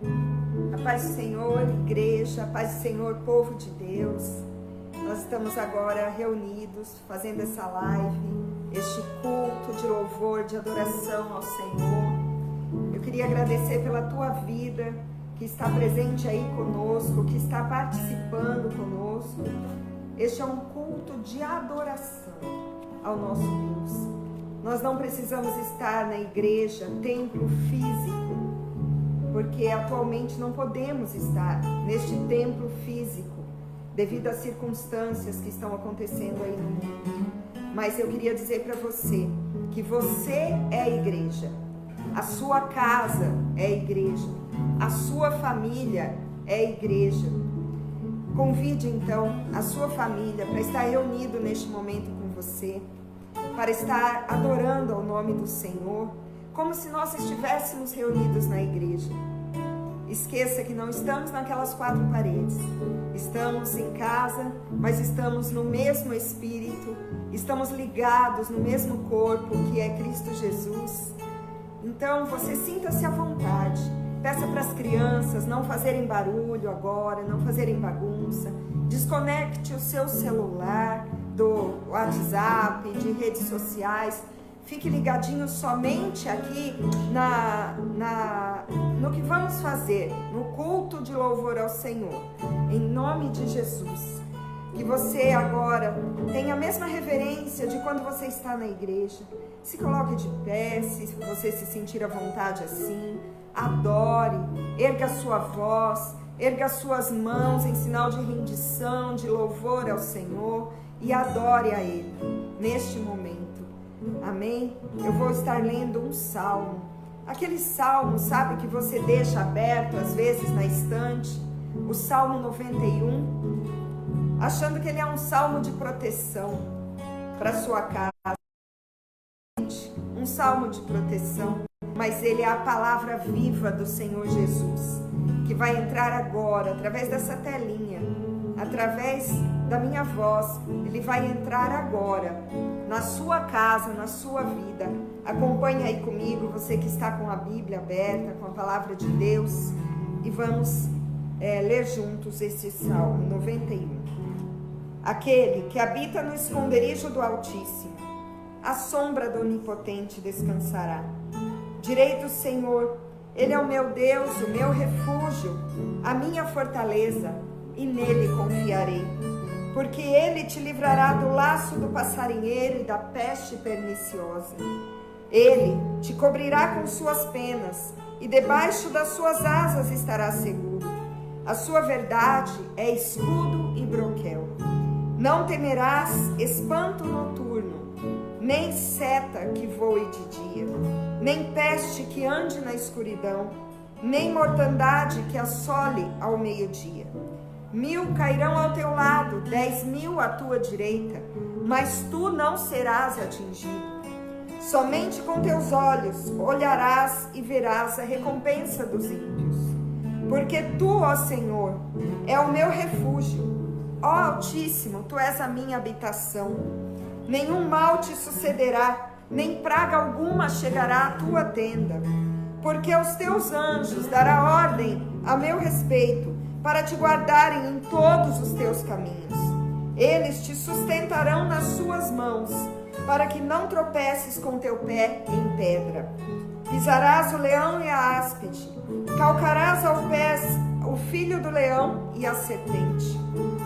A paz do Senhor, igreja, a paz do Senhor, povo de Deus. Nós estamos agora reunidos, fazendo essa live, este culto de louvor, de adoração ao Senhor. Eu queria agradecer pela tua vida, que está presente aí conosco, que está participando conosco. Este é um culto de adoração ao nosso Deus. Nós não precisamos estar na igreja, templo físico, porque atualmente não podemos estar neste templo físico, devido às circunstâncias que estão acontecendo aí no mundo. Mas eu queria dizer para você que você é a igreja, a sua casa é a igreja, a sua família é a igreja. Convide então a sua família para estar reunido neste momento com você, para estar adorando ao nome do Senhor, como se nós estivéssemos reunidos na igreja. Esqueça que não estamos naquelas quatro paredes, estamos em casa, mas estamos no mesmo Espírito, estamos ligados no mesmo corpo que é Cristo Jesus. Então você sinta-se à vontade, peça para as crianças não fazerem barulho agora, não fazerem bagunça, desconecte o seu celular do WhatsApp, de redes sociais, fique ligadinho somente aqui no que vamos fazer, no culto de louvor ao Senhor, em nome de Jesus. Que você agora tenha a mesma reverência de quando você está na igreja. Se coloque de pé, se você se sentir à vontade assim, adore, erga a sua voz, erga as suas mãos em sinal de rendição, de louvor ao Senhor e adore a Ele neste momento. Amém? Eu vou estar lendo um salmo. Aquele salmo, sabe, que você deixa aberto às vezes na estante, o Salmo 91, achando que ele é um salmo de proteção para sua casa. Um salmo de proteção, mas ele é a palavra viva do Senhor Jesus, que vai entrar agora, através dessa telinha, através da minha voz, ele vai entrar agora na sua casa, na sua vida. Acompanhe aí comigo, você que está com a Bíblia aberta, com a palavra de Deus, e vamos ler juntos este Salmo 91. Aquele que habita no esconderijo do Altíssimo, à sombra do Onipotente descansará. Direi do Senhor, Ele é o meu Deus, o meu refúgio, a minha fortaleza, e nele confiarei. Porque Ele te livrará do laço do passarinheiro e da peste perniciosa. Ele te cobrirá com suas penas, e debaixo das suas asas estará seguro. A sua verdade é escudo e broquel. Não temerás espanto noturno, nem seta que voe de dia, nem peste que ande na escuridão, nem mortandade que assole ao meio-dia. 1000 cairão ao teu lado, 10.000 à tua direita, mas tu não serás atingido. Somente com teus olhos olharás e verás a recompensa dos ímpios. Porque tu, ó Senhor, é o meu refúgio. Ó Altíssimo, tu és a minha habitação. Nenhum mal te sucederá, nem praga alguma chegará à tua tenda. Porque aos teus anjos dará ordem a meu respeito, para te guardarem em todos os teus caminhos. Eles te sustentarão nas suas mãos, para que não tropeces com teu pé em pedra. Pisarás o leão e a áspide, calcarás ao pés o filho do leão e a serpente.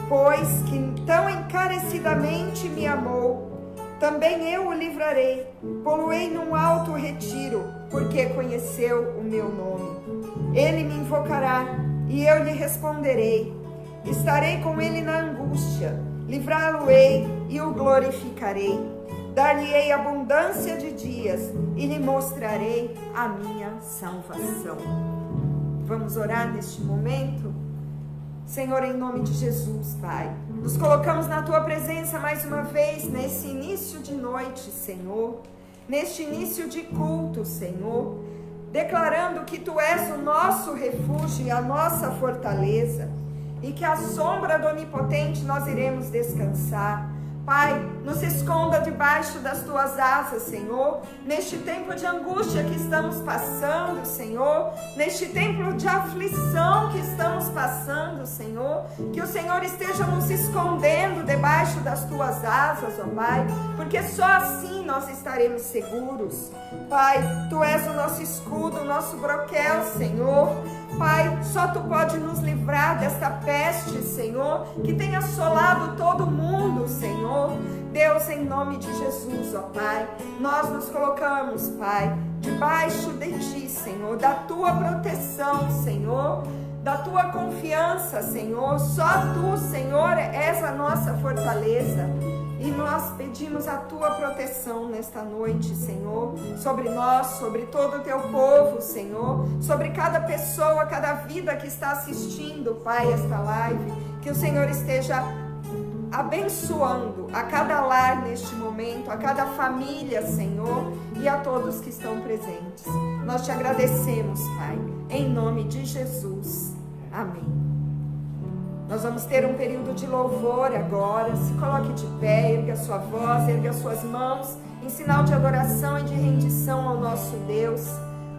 Pois que tão encarecidamente me amou, também eu o livrarei, pô-lo-ei num alto retiro, porque conheceu o meu nome. Ele me invocará, e eu lhe responderei. Estarei com ele na angústia, livrá-lo-ei e o glorificarei. Dar-lhe-ei abundância de dias, e lhe mostrarei a minha salvação. Vamos orar neste momento? Senhor, em nome de Jesus, Pai, nos colocamos na Tua presença mais uma vez, nesse início de noite, Senhor, neste início de culto, Senhor, declarando que Tu és o nosso refúgio e a nossa fortaleza, e que à sombra do Onipotente nós iremos descansar, Pai, nos esconda debaixo das tuas asas, Senhor, neste tempo de angústia que estamos passando, Senhor, neste tempo de aflição que estamos passando, Senhor, que o Senhor esteja nos escondendo debaixo das tuas asas, ó Pai, porque só assim nós estaremos seguros. Pai, tu és o nosso escudo, o nosso broquel, Senhor. Pai, só tu pode nos livrar desta peste, Senhor, que tem assolado todo mundo, Senhor. Deus, em nome de Jesus, ó Pai, nós nos colocamos, Pai, debaixo de ti, Senhor, da tua proteção, Senhor, da tua confiança, Senhor. Só tu, Senhor, és a nossa fortaleza. E nós pedimos a tua proteção nesta noite, Senhor, sobre nós, sobre todo o teu povo, Senhor, sobre cada pessoa, cada vida que está assistindo, Pai, esta live, que o Senhor esteja abençoando a cada lar neste momento, a cada família, Senhor, e a todos que estão presentes. Nós te agradecemos, Pai, em nome de Jesus. Amém. Nós vamos ter um período de louvor agora. Se coloque de pé, erga a sua voz, erga as suas mãos, em sinal de adoração e de rendição ao nosso Deus.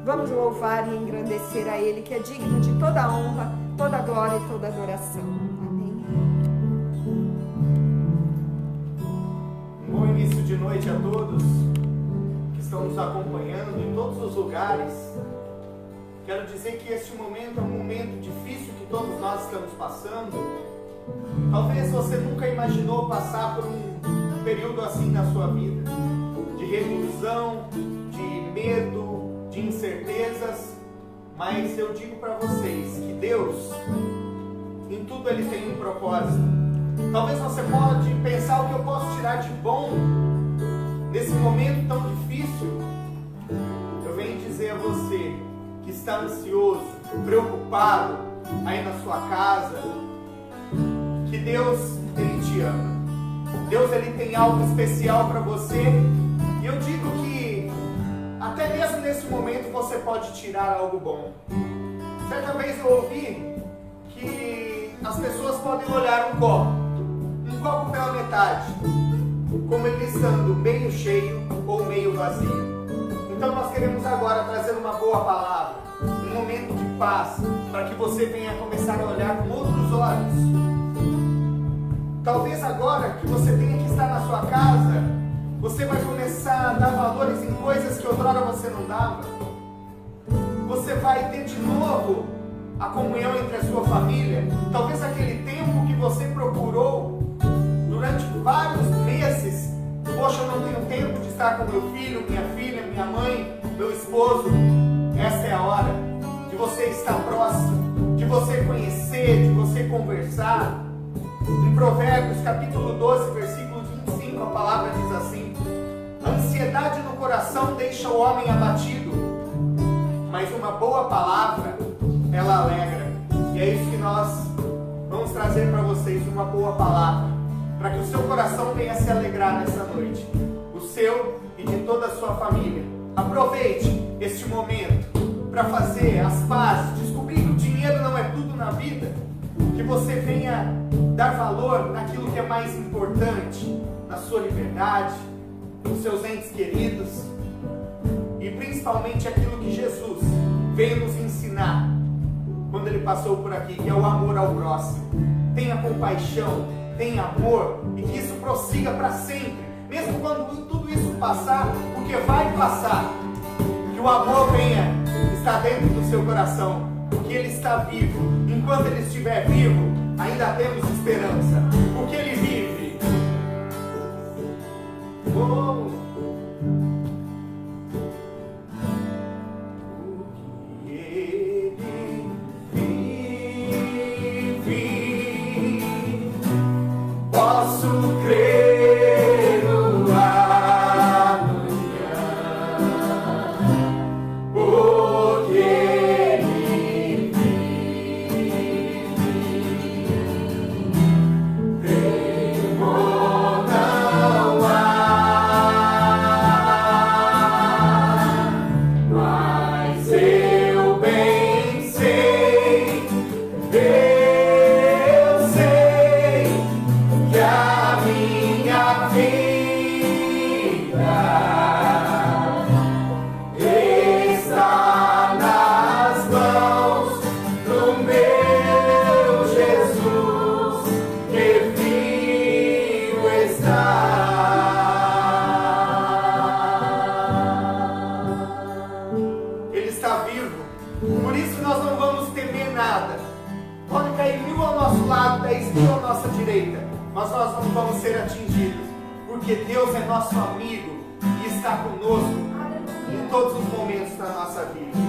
Vamos louvar e engrandecer a Ele, que é digno de toda honra, toda glória e toda adoração. Amém. Bom início de noite a todos que estão nos acompanhando em todos os lugares. Quero dizer que este momento é um momento difícil que todos nós estamos passando. Talvez você nunca imaginou passar por um período assim na sua vida, de reclusão, de medo, de incertezas, mas eu digo para vocês que Deus, em tudo Ele tem um propósito. Talvez você pode pensar o que eu posso tirar de bom nesse momento tão difícil. Eu venho dizer a você que está ansioso, preocupado aí na sua casa, que Deus, Ele te ama. Deus, Ele tem algo especial para você. E eu digo que até mesmo nesse momento você pode tirar algo bom. Certa vez eu ouvi que as pessoas podem olhar um copo pela metade, como ele estando meio cheio ou meio vazio. Então nós queremos agora trazer uma boa palavra, um momento de paz, para que você venha começar a olhar com outros olhos. Talvez agora que você tenha que estar na sua casa, você vai começar a dar valores em coisas que outrora você não dava. Você vai ter de novo a comunhão entre a sua família. Talvez aquele tempo que você procurou durante vários meses. Poxa, eu não tenho tempo de estar com meu filho, minha filha, minha mãe, meu esposo. Essa é a hora de você estar próximo, de você conhecer, de você conversar. Em Provérbios capítulo 12, versículo 25, a palavra diz assim: a ansiedade no coração deixa o homem abatido, mas uma boa palavra, ela alegra. E é isso que nós vamos trazer para vocês, uma boa palavra, para que o seu coração venha se alegrar nessa noite, o seu e de toda a sua família. Aproveite este momento para fazer as pazes, descobrir que o dinheiro não é tudo na vida, que você venha dar valor naquilo que é mais importante, na sua liberdade, nos seus entes queridos, e principalmente aquilo que Jesus veio nos ensinar quando Ele passou por aqui, que é o amor ao próximo. Tenha compaixão, tenha amor, e que isso prossiga para sempre, mesmo quando tudo isso passar, porque vai passar, que o amor venha estar dentro do seu coração, porque Ele está vivo. Enquanto Ele estiver vivo, ainda temos esperança, porque Ele vive. Oh. Posso crer no amanhã, porque Ele vive. isso nós não vamos temer nada. Pode cair 1000 ao nosso lado, 10.000 à nossa direita, mas nós não vamos ser atingidos, porque Deus é nosso amigo e está conosco em todos os momentos da nossa vida.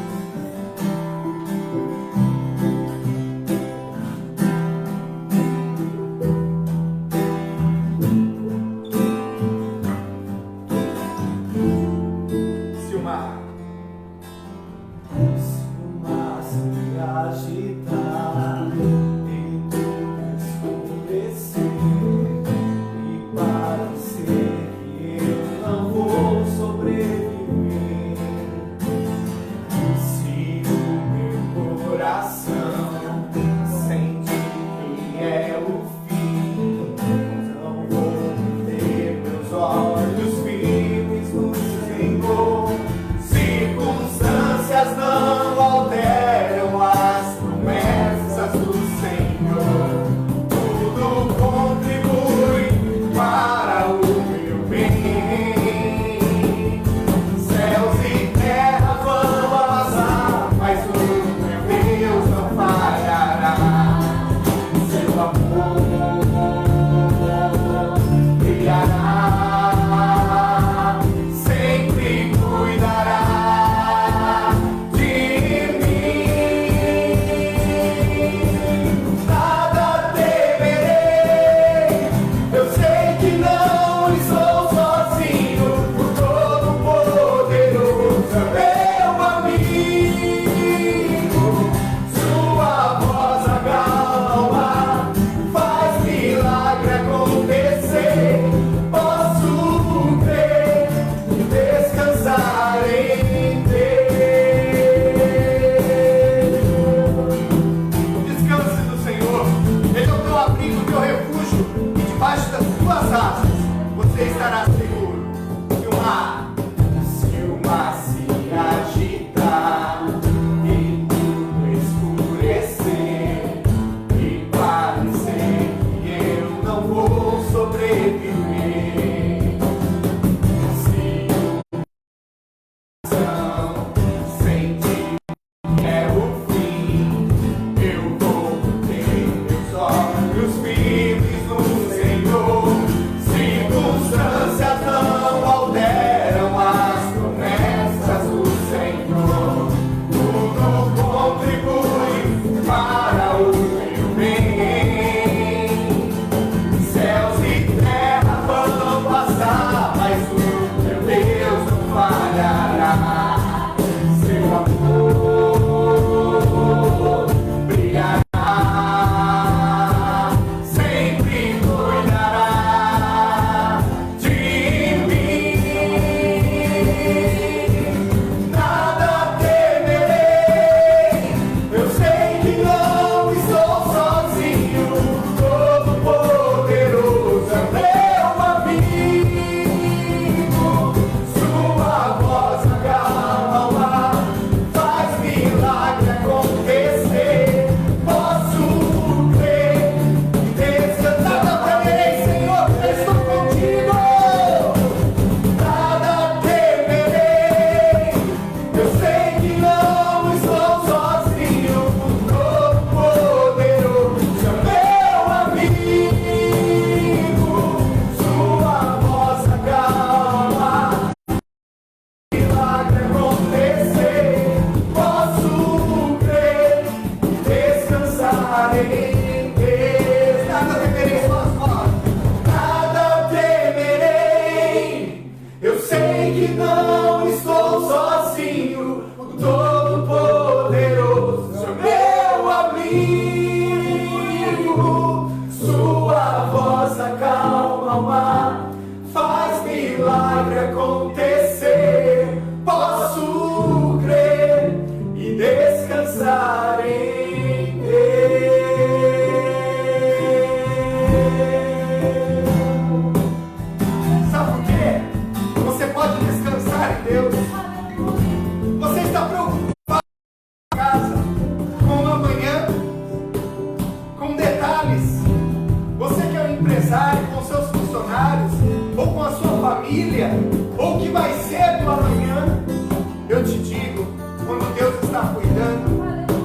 Eu te digo, quando Deus está cuidando,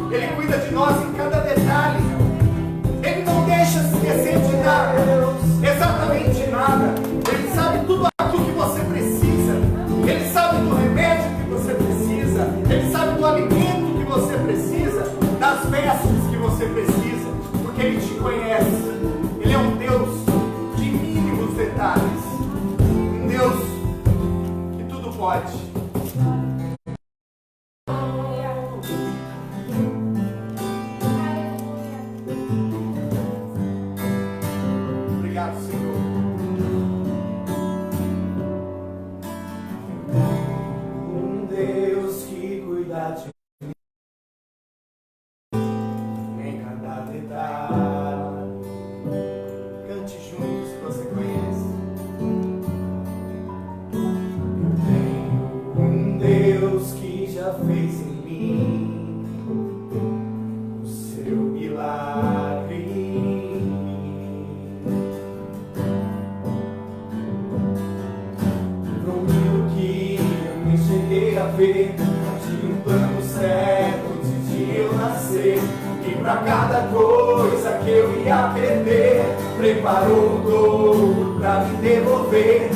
ser. E pra cada coisa que eu ia perder, preparou o dobro pra me devolver.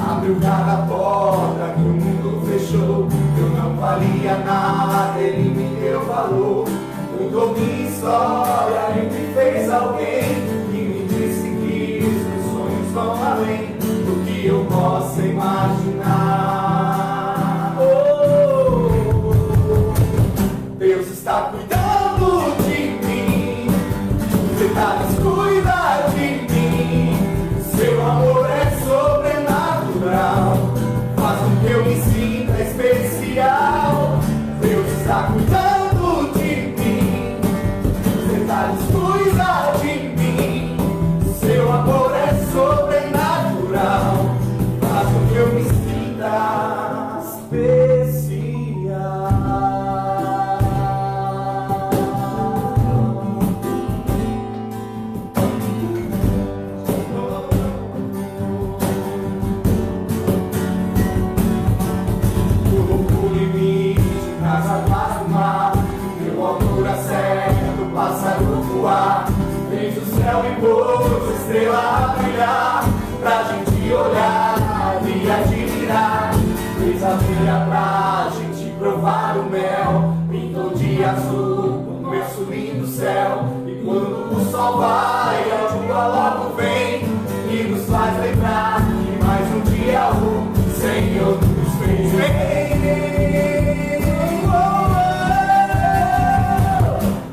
Abriu cada porta que o mundo fechou. Eu não valia nada, ele me deu valor. Mudou minha história e me fez alguém que me disse que os meus sonhos vão além do que eu possa imaginar. Deus está cuidando de mim, os detalhes cuida de mim. Seu amor é sobrenatural, faz com que eu me sinta especial. Deus está cuidando de mim, os detalhes cuida de mim. Seu amor é sobrenatural, faz com que eu me sinta especial. Fez o céu e pôs estrela a brilhar, pra gente olhar e admirar. Fez a trilha pra gente provar o mel, pintou de azul o nosso lindo céu. E quando o sol vai, a lua logo vem e nos faz lembrar que mais um dia o Senhor nos fez.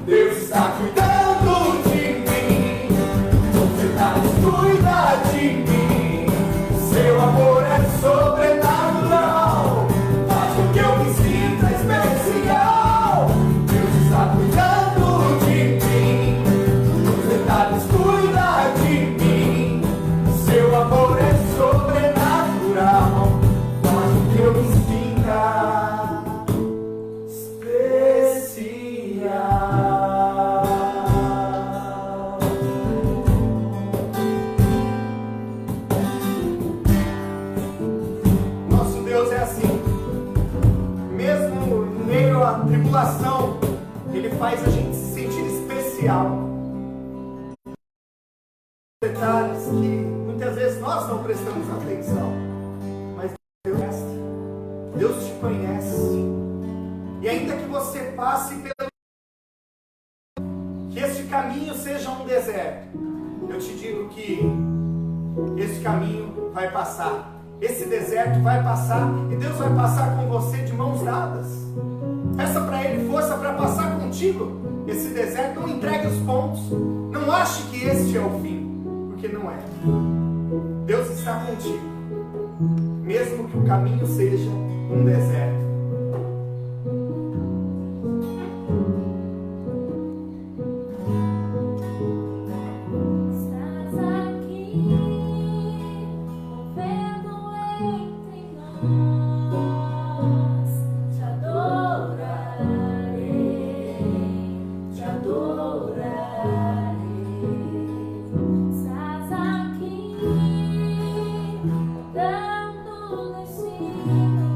Deus está cuidando de mim, os detalhes cuida de mim. Seu amor é sobrenatural, faz com que eu me sinta especial. Deus está cuidando de mim, os detalhes cuida de mim. Seu amor é sobrenatural, faz com que eu me sinta tribulação, ele faz a gente se sentir especial. Detalhes que muitas vezes nós não prestamos atenção, mas Deus te conhece. E ainda que você passe pelo que este caminho seja um deserto, eu te digo que esse caminho vai passar. Esse deserto vai passar e Deus vai passar com você de mãos dadas. Peça para Ele força para passar contigo esse deserto. Não entregue os pontos. Não ache que este é o fim, porque não é. Deus está contigo, mesmo que o caminho seja um deserto. Dando destino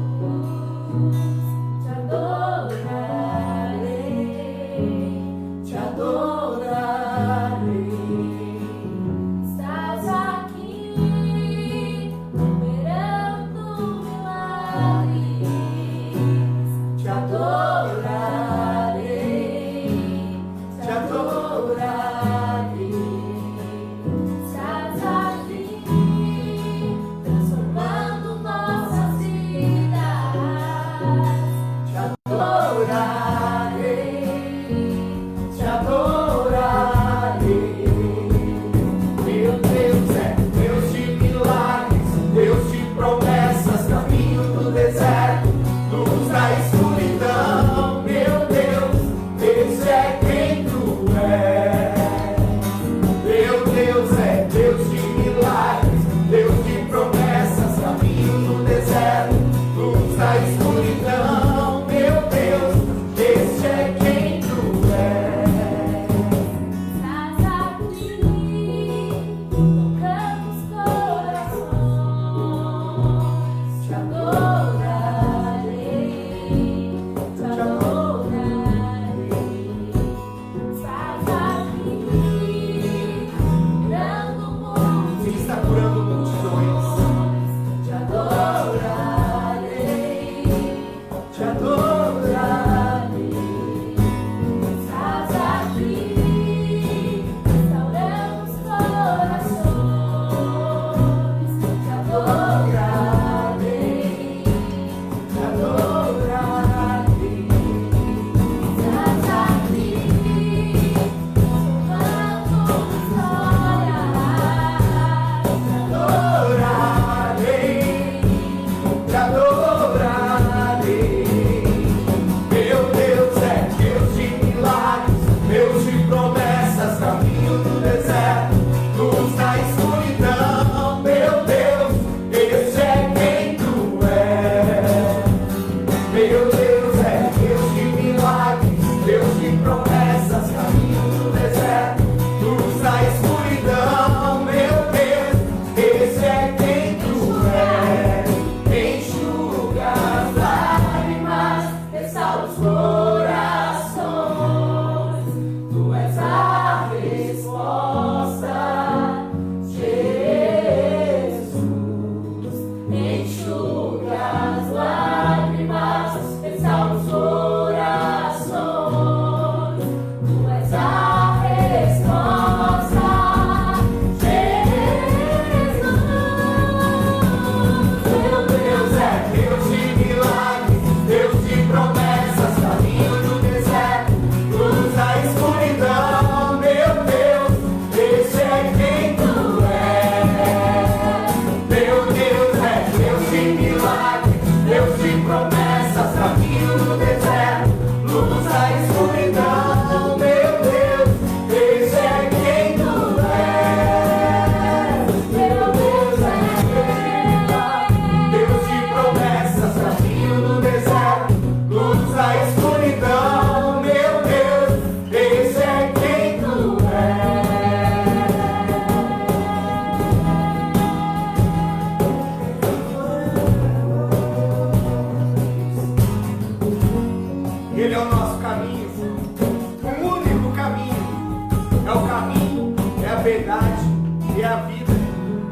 que é a vida.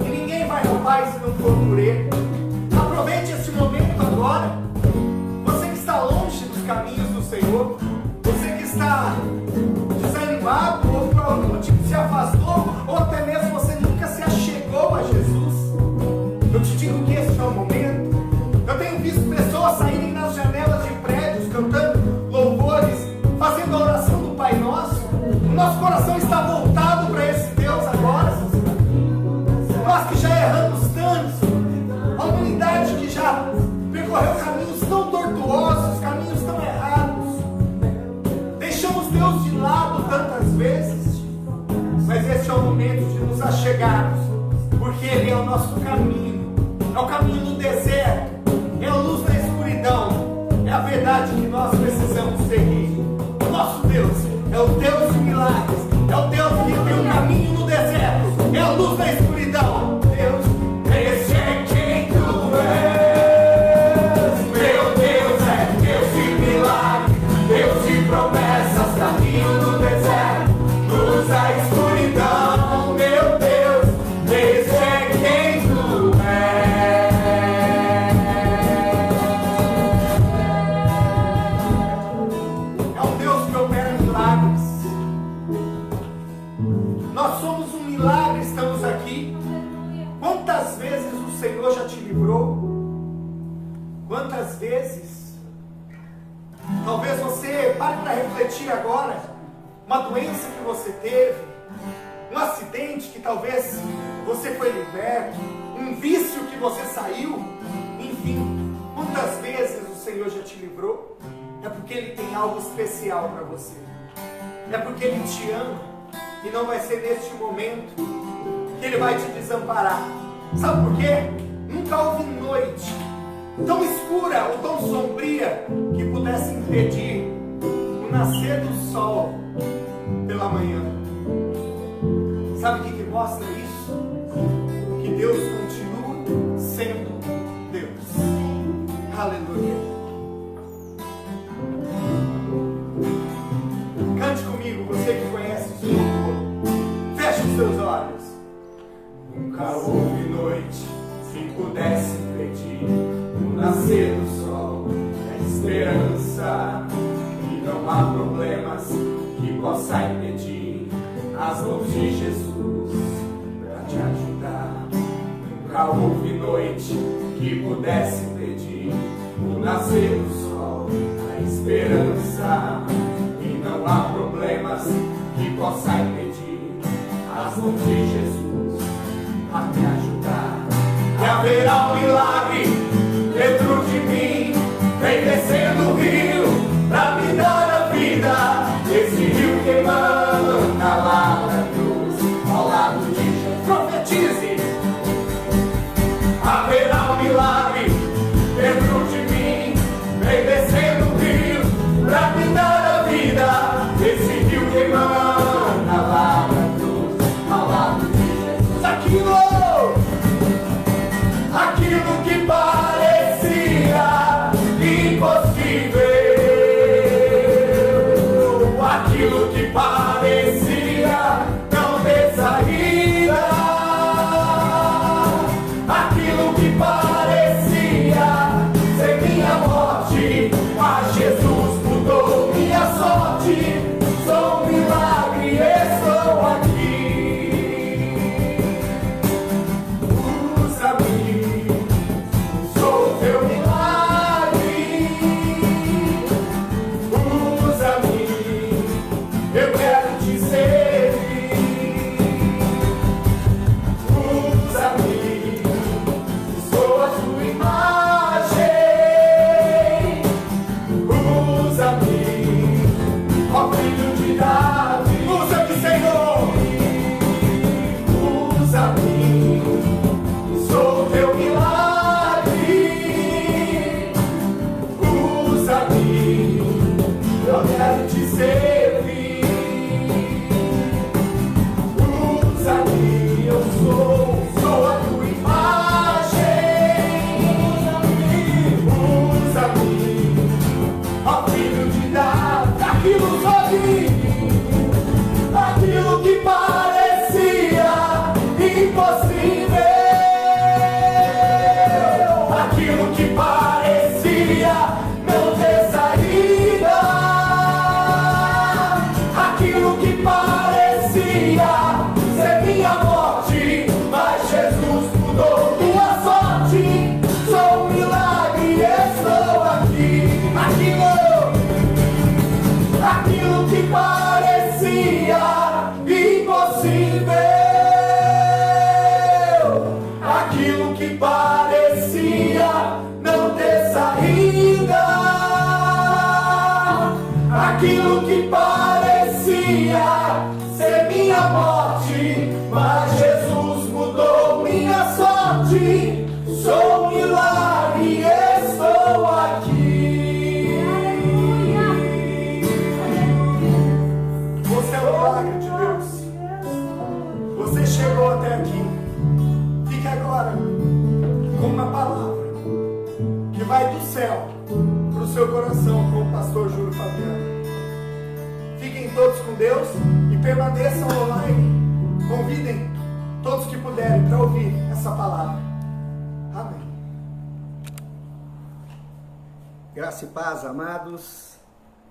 E ninguém vai ao Pai se não for por Ele. Aproveite esse momento agora. Você que está longe dos caminhos do Senhor, você que está desanimado ou por algum motivo se afastou, ou até mesmo você nunca se achegou a Jesus, eu te digo que esse é o momento. Eu tenho visto pessoas saírem nas janelas de prédios, cantando louvores, fazendo a oração do Pai Nosso. O nosso coração está voltado para esse Deus agora. Nós que já erramos tanto, a humanidade que já percorreu caminhos tão tortuosos, caminhos tão errados, deixamos Deus de lado tantas vezes, mas esse é o momento de nos achegarmos, porque Ele é o nosso caminho, é o caminho no deserto, é a luz na escuridão, é a verdade que nós precisamos seguir. O nosso Deus é o Deus de milagres, é o Deus que tem um caminho no deserto, é a luz na escuridão. Deus, esse é quem tu és. Meu Deus é Deus de milagres, Deus de promessas, caminho no deserto, luz na escuridão. Meu Deus, esse é quem tu és. É um Deus que opera milagres. Nós somos um milagre, estamos aqui. Quantas vezes o Senhor já te livrou? Quantas vezes? Talvez você pare para refletir agora. Uma doença que você teve, um acidente que talvez você foi liberto, um vício que você saiu. Enfim, quantas vezes o Senhor já te livrou? É porque Ele tem algo especial para você. É porque Ele te ama. E não vai ser neste momento que Ele vai te desamparar. Sabe por quê? Nunca houve noite tão escura ou tão sombria que pudesse impedir o nascer do sol pela manhã. Sabe o que mostra isso? Que Deus continua sendo Deus. Aleluia. Cante comigo, você que conhece o Senhor. Feche os seus olhos. Nunca houve noite que pudesse impedir o nascer do sol, a esperança. E não há problemas que possa impedir as mãos de Jesus para te ajudar. Nunca houve noite que pudesse impedir o nascer do sol, a esperança. E não há problemas que possa impedir as mãos de Jesus a me ajudar. E haverá um milagre dentro de mim, vem descendo o rio pra me dar a vida. Esse rio que emana lá na cruz, ao lado de Jesus. Profetize! Haverá um milagre dentro de mim, vem descendo o rio pra me dar a vida. Esse rio que emana lá na cruz, ao lado de Jesus. Aquilo que parecia impossível, aquilo que parecia não ter saída, aquilo que parecia ser minha morte, mas Jesus mudou minha sorte. Sou um milagre, estou aqui. Usa-me, sou teu milagre. Usa-me, eu quero te ser. minha morte, mas Jesus mudou minha sorte. Sou um milagre, estou aqui. Você é o milagre de Deus. Você chegou até aqui. Fique agora com uma palavra que vai do céu para o seu coração, com o pastor Júlio Fabiano. Fiquem todos com Deus e permaneçam online. Convidem todos que puderem para ouvir essa palavra. Amém. Graça e paz, amados.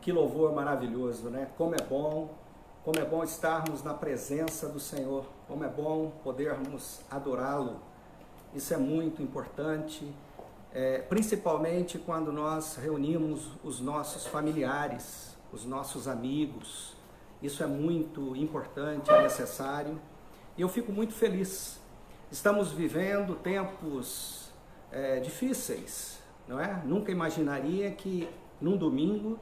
Que louvor maravilhoso, né? Como é bom estarmos na presença do Senhor. Como é bom podermos adorá-lo. Isso é muito importante, principalmente quando nós reunimos os nossos familiares, os nossos amigos. Isso é muito importante, é necessário. E eu fico muito feliz. Estamos vivendo tempos difíceis, não é? Nunca imaginaria que num domingo,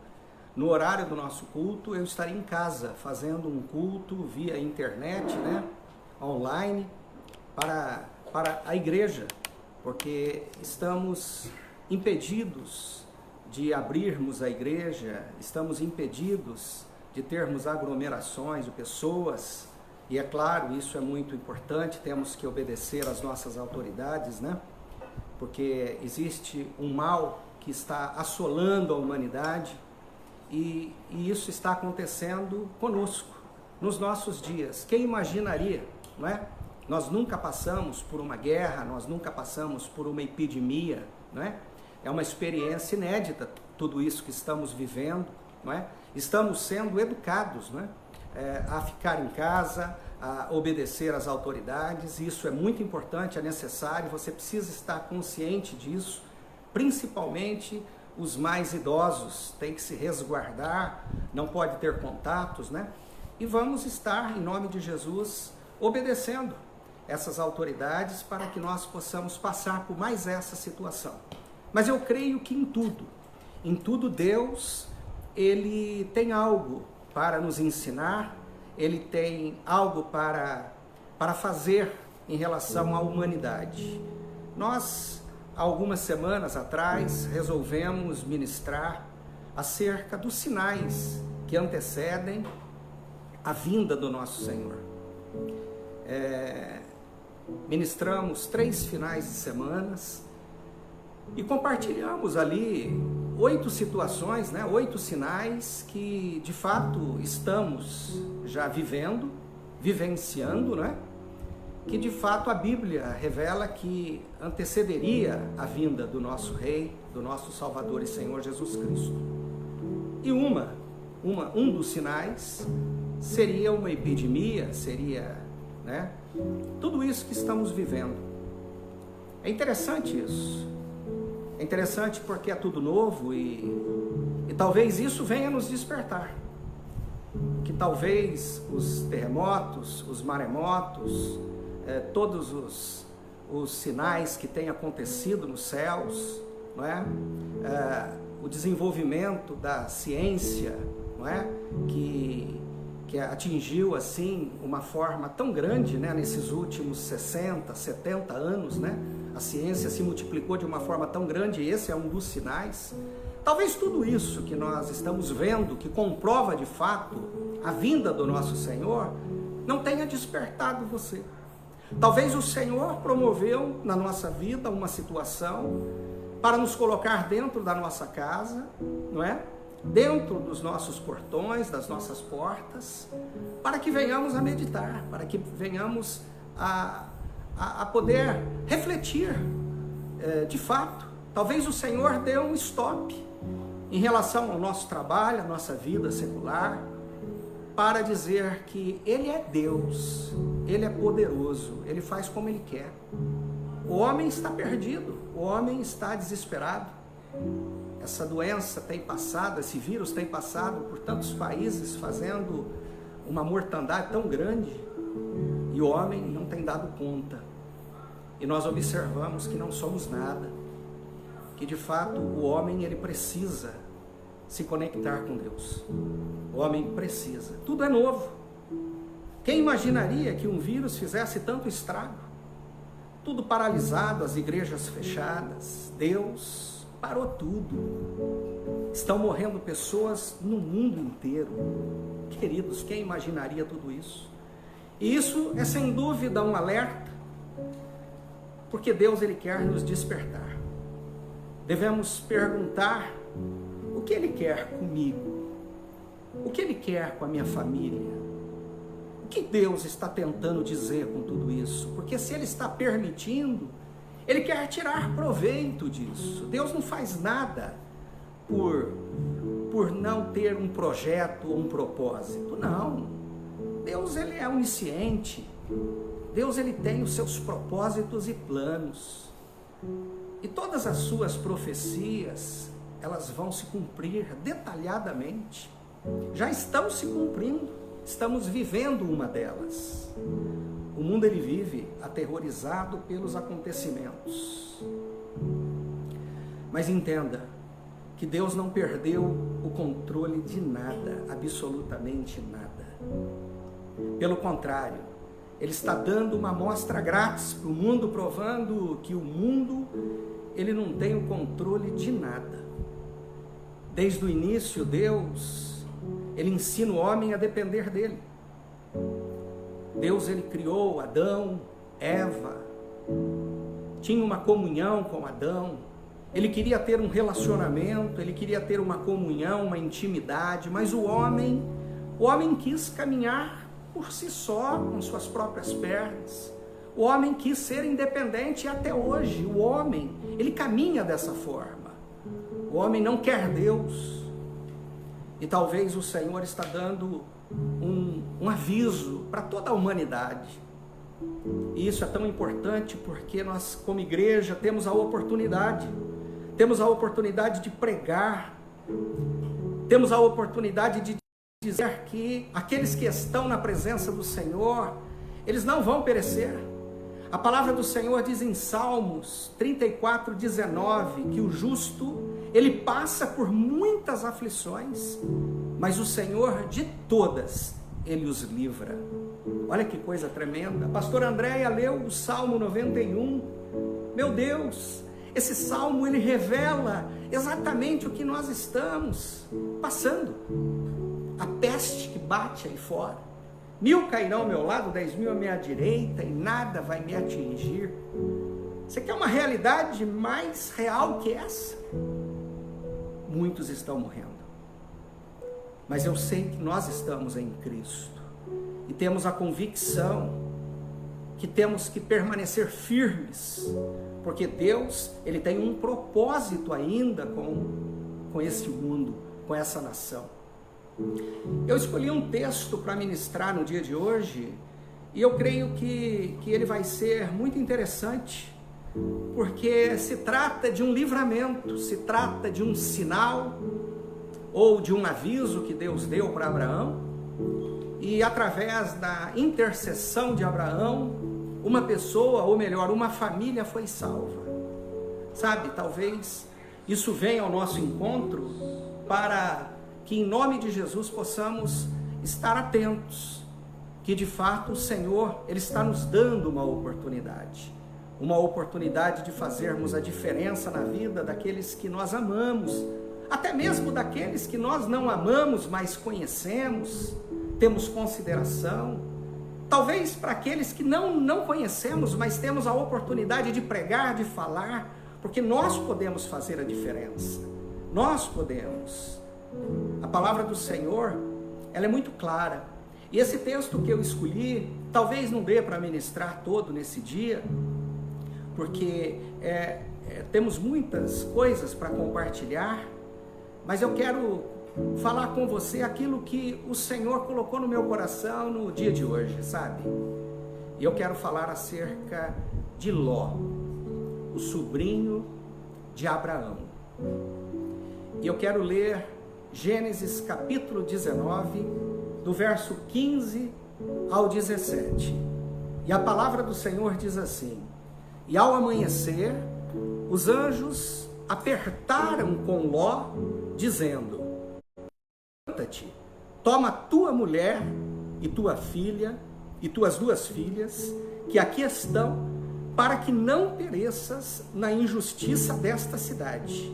no horário do nosso culto, eu estaria em casa fazendo um culto via internet, né? Online, para a igreja, porque estamos impedidos de abrirmos a igreja, estamos impedidos de termos aglomerações de pessoas, e é claro, isso é muito importante, temos que obedecer às nossas autoridades, né? Porque existe um mal que está assolando a humanidade, e isso está acontecendo conosco, nos nossos dias. Quem imaginaria, não é? Nós nunca passamos por uma guerra, nós nunca passamos por uma epidemia, não é? É uma experiência inédita tudo isso que estamos vivendo, não é? Estamos sendo educados, não é? A ficar em casa, a obedecer às autoridades. Isso é muito importante, é necessário, você precisa estar consciente disso, principalmente os mais idosos têm que se resguardar, não pode ter contatos, né? E vamos estar, em nome de Jesus, obedecendo essas autoridades para que nós possamos passar por mais essa situação. Mas eu creio que em tudo Deus, Ele tem algo para nos ensinar, Ele tem algo para fazer em relação à humanidade. Nós, há algumas semanas atrás, resolvemos ministrar acerca dos sinais que antecedem a vinda do nosso Senhor. Ministramos 3 finais de semanas e compartilhamos ali 8 situações, né? 8 sinais que de fato estamos já vivenciando, né? Que de fato a Bíblia revela que antecederia a vinda do nosso Rei, do nosso Salvador e Senhor Jesus Cristo. E um dos sinais seria uma epidemia, seria, né, tudo isso que estamos vivendo. É interessante isso. É interessante porque é tudo novo e talvez isso venha nos despertar. Que talvez os terremotos, os maremotos, todos os sinais que têm acontecido nos céus, não é? O desenvolvimento da ciência, não é? Que atingiu assim uma forma tão grande, né? Nesses últimos 60, 70 anos, né? A ciência se multiplicou de uma forma tão grande, e esse é um dos sinais. Talvez tudo isso que nós estamos vendo, que comprova de fato a vinda do nosso Senhor, não tenha despertado você. Talvez o Senhor promoveu na nossa vida uma situação para nos colocar dentro da nossa casa, não é? Dentro dos nossos portões, das nossas portas, para que venhamos a meditar, para que venhamos a poder refletir de fato. Talvez o Senhor dê um stop em relação ao nosso trabalho, à nossa vida secular, para dizer que Ele é Deus, Ele é poderoso, Ele faz como Ele quer. O homem está perdido, o homem está desesperado. Essa doença tem passado, esse vírus tem passado por tantos países, fazendo uma mortandade tão grande, e o homem não tem dado conta. E nós observamos que não somos nada, que de fato o homem ele precisa se conectar com Deus. O homem precisa. Tudo é novo. Quem imaginaria que um vírus fizesse tanto estrago? Tudo paralisado, as igrejas fechadas. Deus parou tudo. Estão morrendo pessoas no mundo inteiro. Queridos, quem imaginaria tudo isso? E isso é sem dúvida um alerta, porque Deus ele quer nos despertar. Devemos perguntar o que Ele quer comigo, o que Ele quer com a minha família, o que Deus está tentando dizer com tudo isso, porque se Ele está permitindo, Ele quer tirar proveito disso. Deus não faz nada por não ter um projeto ou um propósito, não. Deus ele é onisciente, Deus ele tem os seus propósitos e planos, e todas as suas profecias, elas vão se cumprir detalhadamente, já estão se cumprindo, estamos vivendo uma delas. O mundo ele vive aterrorizado pelos acontecimentos, mas entenda que Deus não perdeu o controle de nada, absolutamente nada. Pelo contrário, Ele está dando uma amostra grátis para o mundo, provando que o mundo ele não tem o controle de nada. Desde o início, Deus ele ensina o homem a depender dele. Deus ele criou Adão, Eva, tinha uma comunhão com Adão, ele queria ter um relacionamento, ele queria ter uma comunhão, uma intimidade, mas o homem quis caminhar por si só, com suas próprias pernas. O homem quis ser independente e até hoje o homem, ele caminha dessa forma. O homem não quer Deus. E talvez o Senhor está dando um aviso para toda a humanidade. E isso é tão importante porque nós, como igreja, temos a oportunidade de pregar, temos a oportunidade de dizer que aqueles que estão na presença do Senhor, eles não vão perecer. A palavra do Senhor diz em Salmos 34:19 que o justo, ele passa por muitas aflições, mas o Senhor de todas, Ele os livra. Olha que coisa tremenda. A pastora Andréia leu o Salmo 91. Meu Deus, esse Salmo ele revela exatamente o que nós estamos passando. A peste que bate aí fora. 1000 cairão ao meu lado, 10.000 à minha direita, e nada vai me atingir. Você quer uma realidade mais real que essa? Muitos estão morrendo. Mas eu sei que nós estamos em Cristo. E temos a convicção que temos que permanecer firmes. Porque Deus, Ele tem um propósito ainda com esse mundo, com essa nação. Eu escolhi um texto para ministrar no dia de hoje, e eu creio que ele vai ser muito interessante, porque se trata de um livramento, se trata de um sinal, ou de um aviso que Deus deu para Abraão, e através da intercessão de Abraão, uma pessoa, ou melhor, uma família foi salva. Sabe, talvez isso venha ao nosso encontro para que em nome de Jesus possamos estar atentos, que de fato o Senhor, Ele está nos dando uma oportunidade de fazermos a diferença na vida daqueles que nós amamos, até mesmo daqueles que nós não amamos, mas conhecemos, temos consideração, talvez para aqueles que não conhecemos, mas temos a oportunidade de pregar, de falar, porque nós podemos fazer a diferença, nós podemos. A palavra do Senhor, ela é muito clara. E esse texto que eu escolhi, talvez não dê para ministrar todo nesse dia, porque temos muitas coisas para compartilhar, mas eu quero falar com você aquilo que o Senhor colocou no meu coração no dia de hoje, sabe? E eu quero falar acerca de Ló, o sobrinho de Abraão. E eu quero ler Gênesis capítulo 19, do verso 15 ao 17. E a palavra do Senhor diz assim: E ao amanhecer, os anjos apertaram com Ló, dizendo: Levanta-te, toma tua mulher e tua filha e tuas 2 filhas, que aqui estão, para que não pereças na injustiça desta cidade.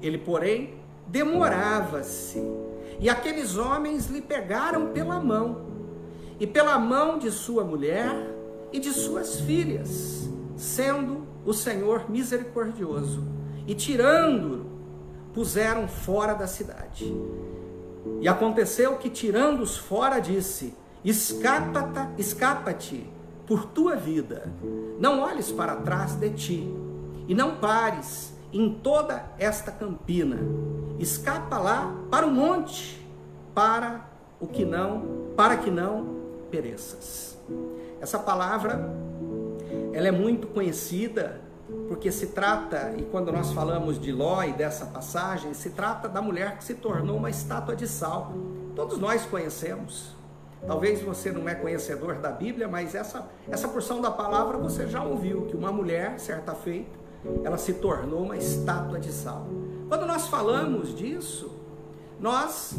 Ele, porém, demorava-se, e aqueles homens lhe pegaram pela mão, e pela mão de sua mulher e de suas filhas, sendo o Senhor misericordioso, e tirando-o, puseram fora da cidade. E aconteceu que, tirando-os fora, disse: escapa-te por tua vida, não olhes para trás de ti, e não pares em toda esta campina, escapa lá para o monte, para que não pereças. Essa palavra, ela é muito conhecida, porque se trata, e quando nós falamos de Ló e dessa passagem, se trata da mulher que se tornou uma estátua de sal. Todos nós conhecemos. Talvez você não é conhecedor da Bíblia, mas essa porção da palavra você já ouviu, que uma mulher, certa feita, ela se tornou uma estátua de sal. Quando nós falamos disso, nós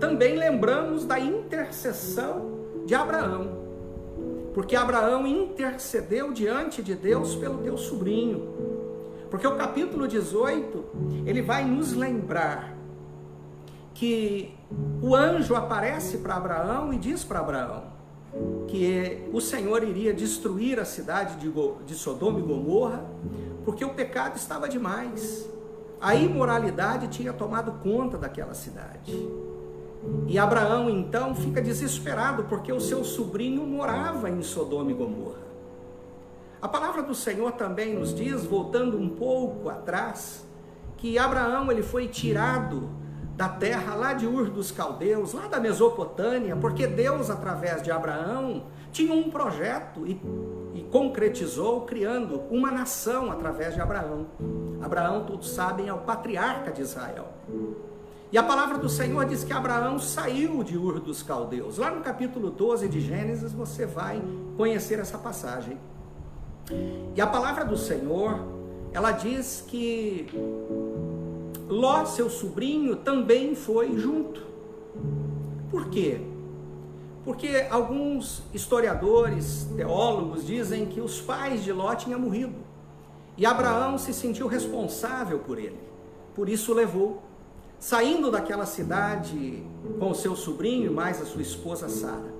também lembramos da intercessão de Abraão, porque Abraão intercedeu diante de Deus pelo teu sobrinho, porque o capítulo 18, ele vai nos lembrar que o anjo aparece para Abraão e diz para Abraão que o Senhor iria destruir a cidade de Sodoma e Gomorra, porque o pecado estava demais, a imoralidade tinha tomado conta daquela cidade. E Abraão então fica desesperado, porque o seu sobrinho morava em Sodoma e Gomorra. A palavra do Senhor também nos diz, voltando um pouco atrás, que Abraão ele foi tirado da terra lá de Ur dos Caldeus, lá da Mesopotâmia, porque Deus, através de Abraão, tinha um projeto e concretizou criando uma nação através de Abraão. Abraão, todos sabem, é o patriarca de Israel. E a palavra do Senhor diz que Abraão saiu de Ur dos Caldeus. Lá no capítulo 12 de Gênesis você vai conhecer essa passagem. E a palavra do Senhor, ela diz que Ló, seu sobrinho, também foi junto. Por quê? Porque alguns historiadores, teólogos, dizem que os pais de Ló tinham morrido. E Abraão se sentiu responsável por ele. Por isso o levou. Saindo daquela cidade com o seu sobrinho, mais a sua esposa Sara.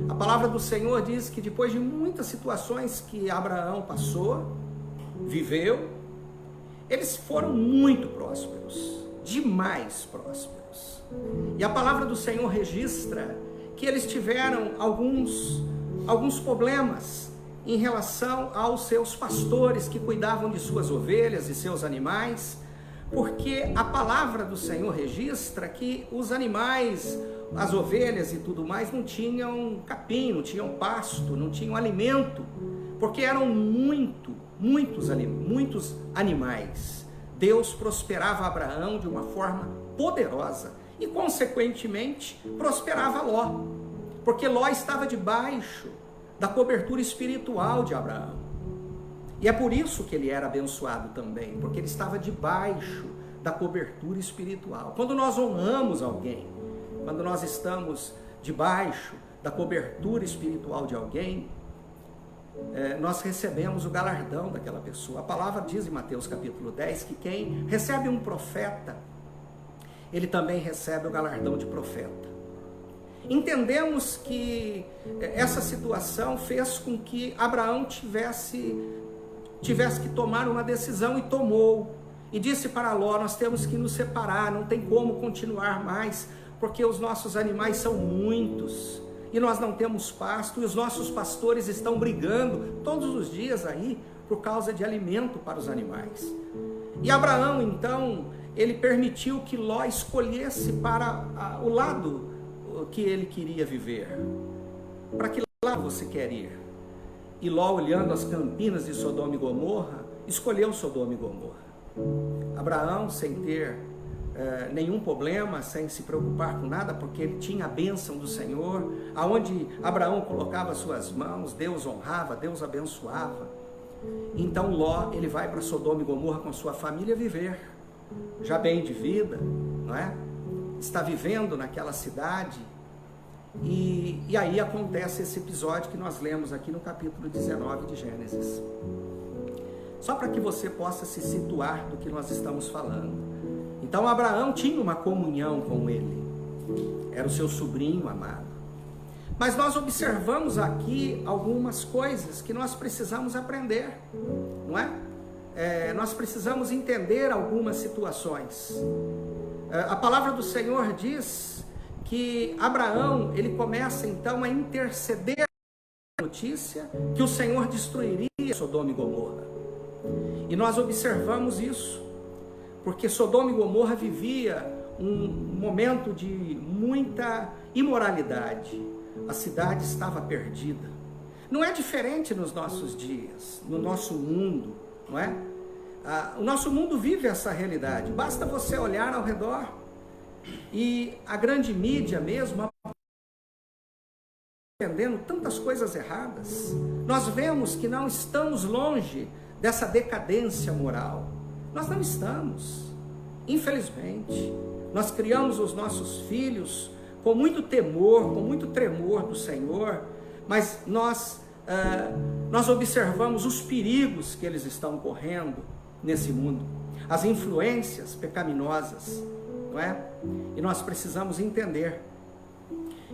A palavra do Senhor diz que depois de muitas situações que Abraão passou, viveu, eles foram muito prósperos, demais prósperos. E a palavra do Senhor registra que eles tiveram alguns problemas em relação aos seus pastores que cuidavam de suas ovelhas e seus animais, porque a palavra do Senhor registra que os animais, as ovelhas e tudo mais, não tinham capim, não tinham pasto, não tinham alimento, porque eram muitos animais. Deus prosperava Abraão de uma forma poderosa e, consequentemente, prosperava Ló, porque Ló estava debaixo da cobertura espiritual de Abraão. E é por isso que ele era abençoado também, porque ele estava debaixo da cobertura espiritual. Quando nós honramos alguém, quando nós estamos debaixo da cobertura espiritual de alguém, nós recebemos o galardão daquela pessoa. A palavra diz em Mateus capítulo 10 que quem recebe um profeta, ele também recebe o galardão de profeta. Entendemos que essa situação fez com que Abraão tivesse que tomar uma decisão, e tomou, e disse para Ló: nós temos que nos separar, não tem como continuar mais, porque os nossos animais são muitos, e nós não temos pasto, e os nossos pastores estão brigando todos os dias aí, por causa de alimento para os animais. E Abraão, então, ele permitiu que Ló escolhesse para o lado que ele queria viver. Para que lado você quer ir? E Ló, olhando as campinas de Sodoma e Gomorra, escolheu Sodoma e Gomorra. Abraão, sem ter nenhum problema, sem se preocupar com nada, porque ele tinha a bênção do Senhor, aonde Abraão colocava suas mãos, Deus honrava, Deus abençoava. Então Ló, ele vai para Sodoma e Gomorra com sua família viver, já bem de vida, não é? Está vivendo naquela cidade, E aí acontece esse episódio que nós lemos aqui no capítulo 19 de Gênesis. Só para que você possa se situar do que nós estamos falando. Então Abraão tinha uma comunhão com ele. Era o seu sobrinho amado. Mas nós observamos aqui algumas coisas que nós precisamos aprender, não é? Nós precisamos entender algumas situações. A palavra do Senhor diz que Abraão, ele começa então a interceder a notícia que o Senhor destruiria Sodoma e Gomorra. E nós observamos isso, porque Sodoma e Gomorra vivia um momento de muita imoralidade. A cidade estava perdida. Não é diferente nos nossos dias, no nosso mundo, não é? O nosso mundo vive essa realidade. Basta você olhar ao redor e a grande mídia mesmo entendendo tantas coisas erradas. Nós vemos que não estamos longe dessa decadência moral. Nós não estamos. Infelizmente, nós criamos os nossos filhos com muito temor, com muito tremor do Senhor, mas nós observamos os perigos que eles estão correndo nesse mundo, as influências pecaminosas, não é? E nós precisamos entender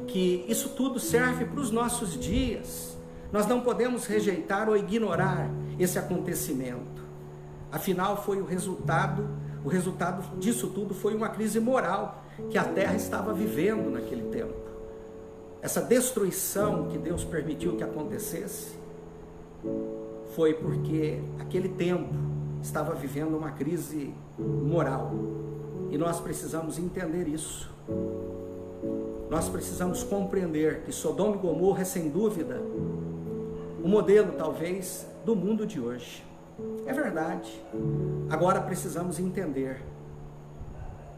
que isso tudo serve para os nossos dias. Nós não podemos rejeitar ou ignorar esse acontecimento. Afinal, foi o resultado disso tudo foi uma crise moral que a terra estava vivendo naquele tempo. Essa destruição que Deus permitiu que acontecesse foi porque aquele tempo estava vivendo uma crise moral. E nós precisamos entender isso. Nós precisamos compreender que Sodoma e Gomorra é, sem dúvida, o modelo, talvez, do mundo de hoje. É verdade. Agora precisamos entender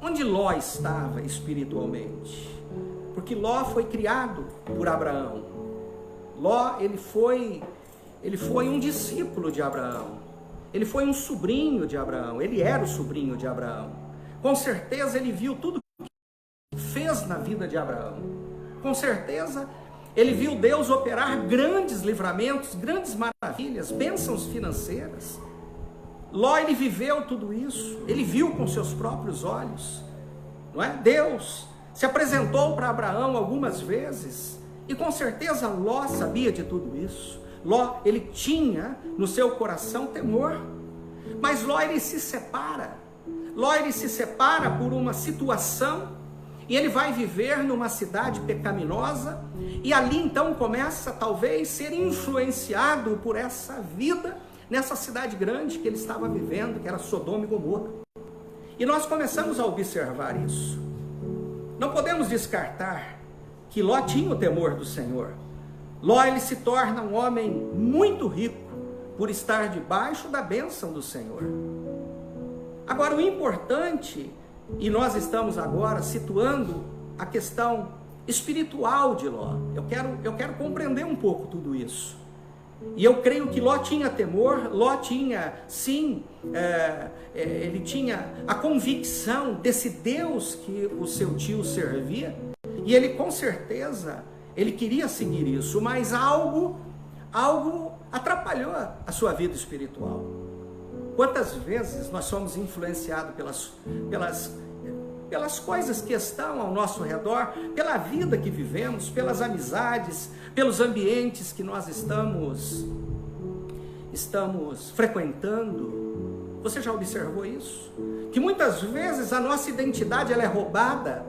onde Ló estava espiritualmente. Porque Ló foi criado por Abraão. Ló, ele foi um discípulo de Abraão. Ele foi um sobrinho de Abraão. Ele era o sobrinho de Abraão. Com certeza ele viu tudo que fez na vida de Abraão. Com certeza ele viu Deus operar grandes livramentos, grandes maravilhas, bênçãos financeiras. Ló, ele viveu tudo isso. Ele viu com seus próprios olhos, não é? Deus se apresentou para Abraão algumas vezes. E com certeza Ló sabia de tudo isso. Ló, ele tinha no seu coração temor. Mas Ló, ele se separa. Ló, ele se separa por uma situação. E ele vai viver numa cidade pecaminosa. E ali então começa talvez ser influenciado por essa vida nessa cidade grande que ele estava vivendo, que era Sodoma e Gomorra. E nós começamos a observar isso. Não podemos descartar que Ló tinha o temor do Senhor. Ló, ele se torna um homem muito rico por estar debaixo da bênção do Senhor. Agora, o importante, e nós estamos agora situando a questão espiritual de Ló. Eu quero compreender um pouco tudo isso. E eu creio que Ló tinha temor. Ló tinha, sim, ele tinha a convicção desse Deus que o seu tio servia. E ele, com certeza, ele queria seguir isso, mas algo atrapalhou a sua vida espiritual. Quantas vezes nós somos influenciados pelas coisas que estão ao nosso redor, pela vida que vivemos, pelas amizades, pelos ambientes que nós estamos frequentando. Você já observou isso? Que muitas vezes a nossa identidade ela é roubada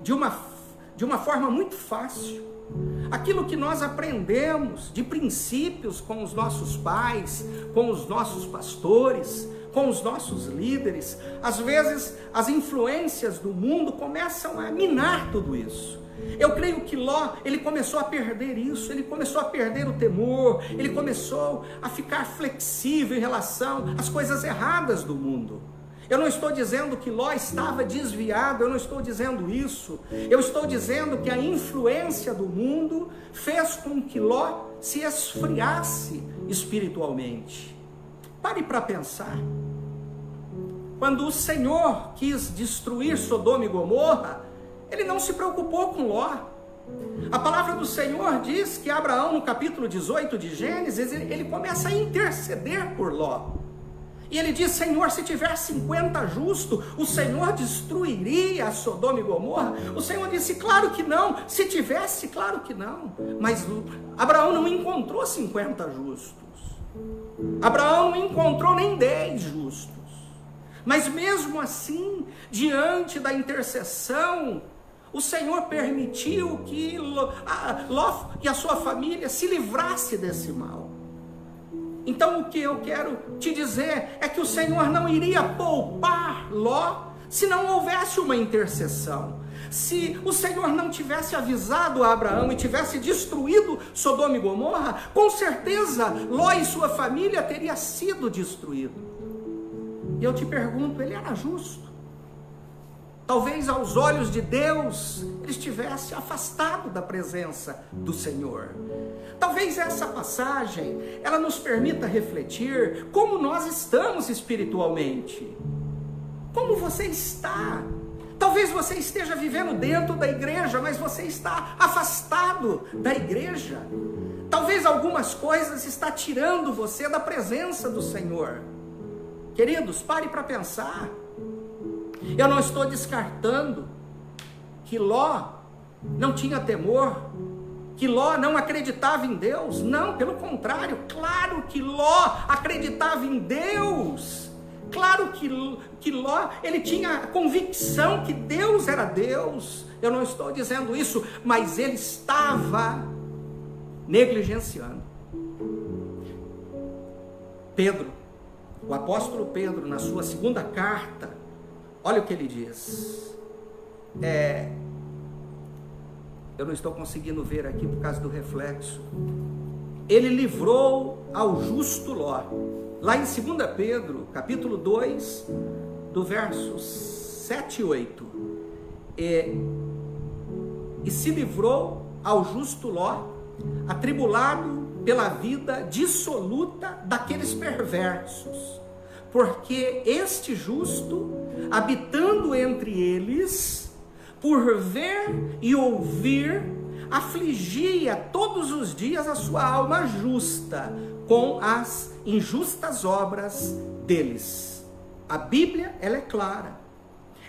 de uma forma muito fácil. Aquilo que nós aprendemos de princípios com os nossos pais, com os nossos pastores, com os nossos líderes, às vezes as influências do mundo começam a minar tudo isso. Eu creio que Ló, ele começou a perder isso, ele começou a perder o temor, ele começou a ficar flexível em relação às coisas erradas do mundo. Eu não estou dizendo que Ló estava desviado, eu não estou dizendo isso. Eu estou dizendo que a influência do mundo fez com que Ló se esfriasse espiritualmente. Pare para pensar. Quando o Senhor quis destruir Sodoma e Gomorra, ele não se preocupou com Ló. A palavra do Senhor diz que Abraão, no capítulo 18 de Gênesis, ele começa a interceder por Ló. E ele diz: Senhor, se tiver 50 justos, o Senhor destruiria Sodoma e Gomorra? O Senhor disse: claro que não. Se tivesse, claro que não. Mas Abraão não encontrou 50 justos. Abraão não encontrou nem 10 justos. Mas mesmo assim, diante da intercessão, o Senhor permitiu que Ló e a sua família se livrasse desse mal. Então o que eu quero te dizer é que o Senhor não iria poupar Ló se não houvesse uma intercessão. Se o Senhor não tivesse avisado a Abraão e tivesse destruído Sodoma e Gomorra, com certeza Ló e sua família teria sido destruído. E eu te pergunto, ele era justo? Talvez aos olhos de Deus ele estivesse afastado da presença do Senhor. Talvez essa passagem ela nos permita refletir como nós estamos espiritualmente. Como você está? Talvez você esteja vivendo dentro da igreja, mas você está afastado da igreja. Talvez algumas coisas estão tirando você da presença do Senhor. Queridos, pare para pensar. Eu não estou descartando que Ló não tinha temor, que Ló não acreditava em Deus. Não, pelo contrário, claro que Ló acreditava em Deus. Claro que Ló, ele tinha a convicção que Deus era Deus. Eu não estou dizendo isso, mas ele estava negligenciando. Pedro, o apóstolo Pedro, na sua segunda carta, olha o que ele diz. Eu não estou conseguindo ver aqui por causa do reflexo. Ele livrou ao justo Ló. Lá em 2 Pedro, capítulo 2, do versos 7 e 8. E se livrou ao justo Ló, atribulado pela vida dissoluta daqueles perversos. Porque este justo, habitando entre eles, por ver e ouvir, afligia todos os dias a sua alma justa com as injustas obras deles. A Bíblia, ela é clara.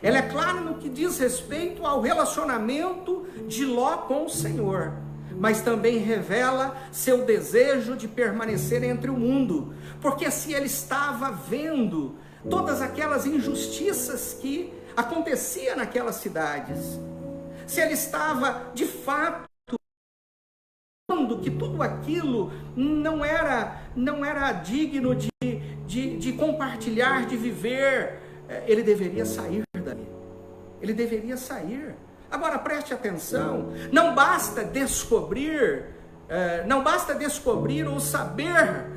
Ela é clara no que diz respeito ao relacionamento de Ló com o Senhor, mas também revela seu desejo de permanecer entre o mundo, porque se ele estava vendo todas aquelas injustiças que aconteciam naquelas cidades, se ele estava de fato vendo que tudo aquilo não era digno de compartilhar, de viver, ele deveria sair dali. Ele deveria sair. Agora preste atenção, não basta descobrir ou saber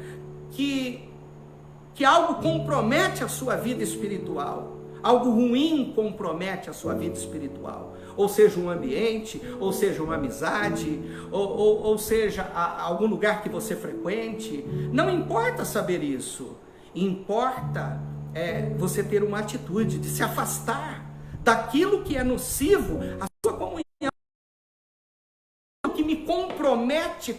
que algo compromete a sua vida espiritual, algo ruim compromete a sua vida espiritual, ou seja um ambiente, ou seja uma amizade, ou seja algum lugar que você frequente. Não importa saber isso, importa você ter uma atitude de se afastar daquilo que é nocivo à sua comunhão, que me compromete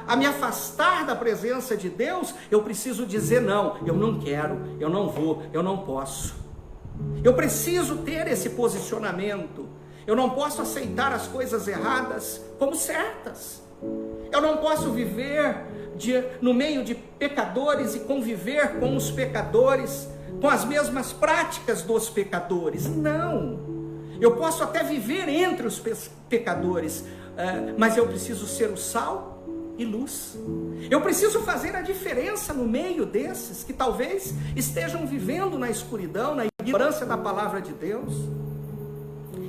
a me afastar da presença de Deus. Eu preciso dizer não, eu não quero, eu não vou, eu não posso. Eu preciso ter esse posicionamento. Eu não posso aceitar as coisas erradas como certas. Eu não posso viver no meio de pecadores e conviver com os pecadores com as mesmas práticas dos pecadores. Não. Eu posso até viver entre os pecadores, mas eu preciso ser o sal e luz. Eu preciso fazer a diferença no meio desses que talvez estejam vivendo na escuridão, na ignorância da palavra de Deus.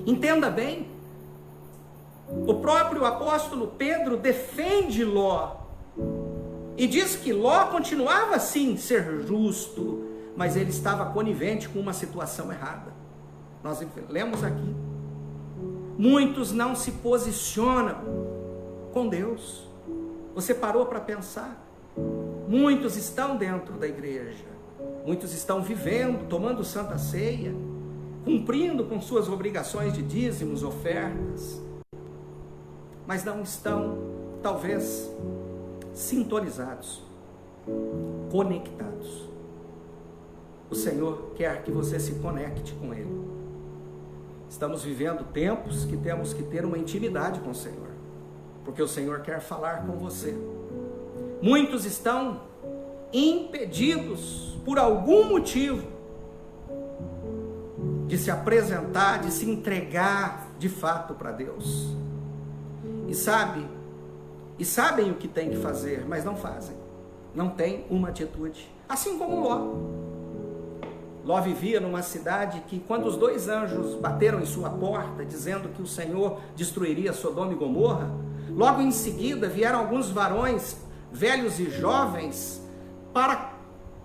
Entenda bem, o próprio apóstolo Pedro defende Ló e diz que Ló continuava sim ser justo, mas ele estava conivente com uma situação errada. Nós lemos aqui, muitos não se posicionam com Deus. Você parou para pensar? Muitos estão dentro da igreja, muitos estão vivendo, tomando santa ceia, cumprindo com suas obrigações de dízimos, ofertas, mas não estão, talvez, sintonizados, conectados. O Senhor quer que você se conecte com Ele. Estamos vivendo tempos que temos que ter uma intimidade com o Senhor, porque o Senhor quer falar com você. Muitos estão impedidos, por algum motivo, de se apresentar, de se entregar de fato para Deus. E sabem o que tem que fazer, mas não fazem. Não tem uma atitude. Assim como Ló. Ló vivia numa cidade que, quando os 2 anjos bateram em sua porta, dizendo que o Senhor destruiria Sodoma e Gomorra, logo em seguida vieram alguns varões, velhos e jovens,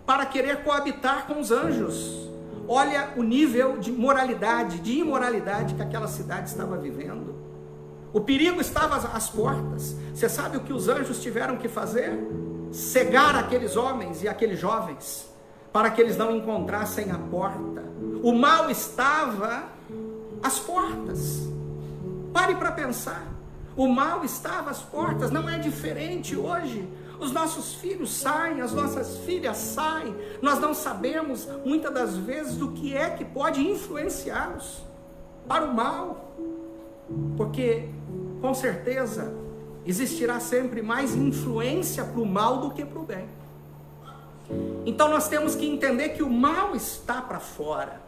para querer coabitar com os anjos. Olha o nível de moralidade, de imoralidade que aquela cidade estava vivendo. O perigo estava às portas. Você sabe o que os anjos tiveram que fazer? Cegar aqueles homens e aqueles jovens, para que eles não encontrassem a porta. O mal estava às portas. Pare para pensar. O mal estava às portas. Não é diferente hoje. Os nossos filhos saem, as nossas filhas saem. Nós não sabemos, muitas das vezes, do que é que pode influenciá-los para o mal. Porque, com certeza, existirá sempre mais influência para o mal do que para o bem. Então nós temos que entender que o mal está para fora.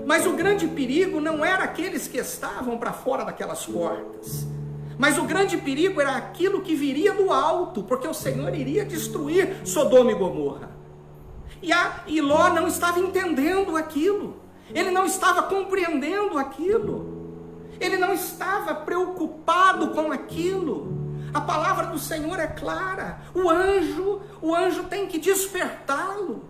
Mas o grande perigo não era aqueles que estavam para fora daquelas portas. Mas o grande perigo era aquilo que viria do alto, porque o Senhor iria destruir Sodoma e Gomorra. E Ló não estava entendendo aquilo. Ele não estava compreendendo aquilo. Ele não estava preocupado com aquilo. A palavra do Senhor é clara. O anjo tem que despertá-lo.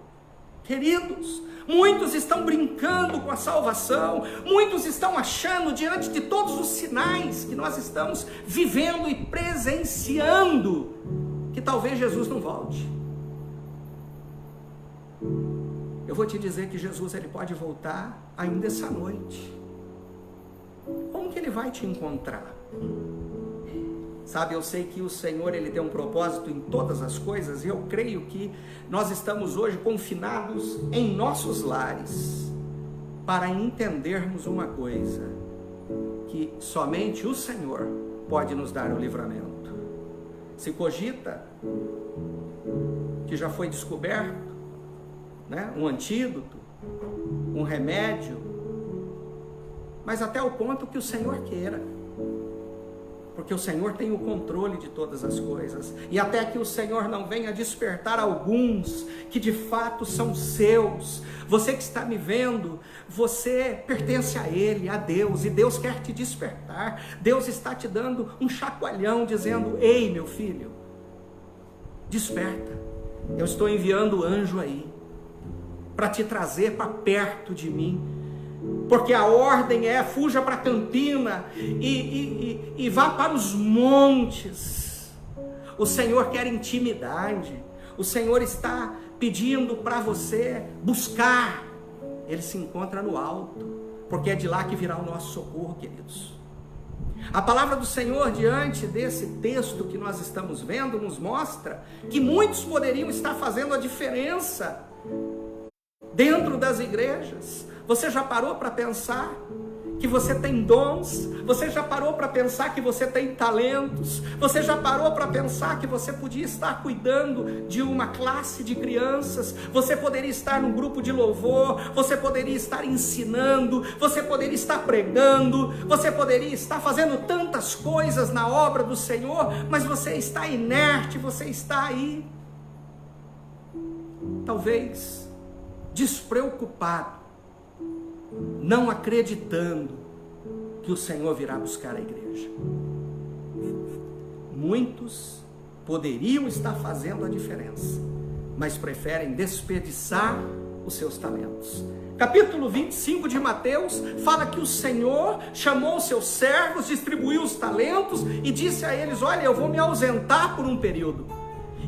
Queridos, muitos estão brincando com a salvação, muitos estão achando, diante de todos os sinais que nós estamos vivendo e presenciando, que talvez Jesus não volte. Eu vou te dizer que Jesus ele pode voltar ainda essa noite. Como que ele vai te encontrar? Sabe, eu sei que o Senhor ele tem um propósito em todas as coisas, e eu creio que nós estamos hoje confinados em nossos lares para entendermos uma coisa, que somente o Senhor pode nos dar o livramento. Se cogita que já foi descoberto, né, um antídoto, um remédio, mas até o ponto que o Senhor queira. Porque o Senhor tem o controle de todas as coisas. E até que o Senhor não venha despertar alguns que de fato são seus. Você que está me vendo, você pertence a Ele, a Deus. E Deus quer te despertar. Deus está te dando um chacoalhão, dizendo: ei, meu filho, desperta. Eu estou enviando o anjo aí, para te trazer para perto de mim. Porque a ordem é: fuja para a campina e vá para os montes. O Senhor quer intimidade. O Senhor está pedindo para você buscar. Ele se encontra no alto, porque é de lá que virá o nosso socorro, queridos. A palavra do Senhor, diante desse texto que nós estamos vendo, nos mostra que muitos poderiam estar fazendo a diferença dentro das igrejas. Você já parou para pensar que você tem dons? Você já parou para pensar que você tem talentos? Você já parou para pensar que você podia estar cuidando de uma classe de crianças? Você poderia estar num grupo de louvor? Você poderia estar ensinando? Você poderia estar pregando? Você poderia estar fazendo tantas coisas na obra do Senhor, mas você está inerte, você está aí, talvez despreocupado, não acreditando que o Senhor virá buscar a igreja. Muitos poderiam estar fazendo a diferença, mas preferem desperdiçar os seus talentos. Capítulo 25 de Mateus fala que o Senhor chamou os seus servos, distribuiu os talentos e disse a eles: olha, eu vou me ausentar por um período,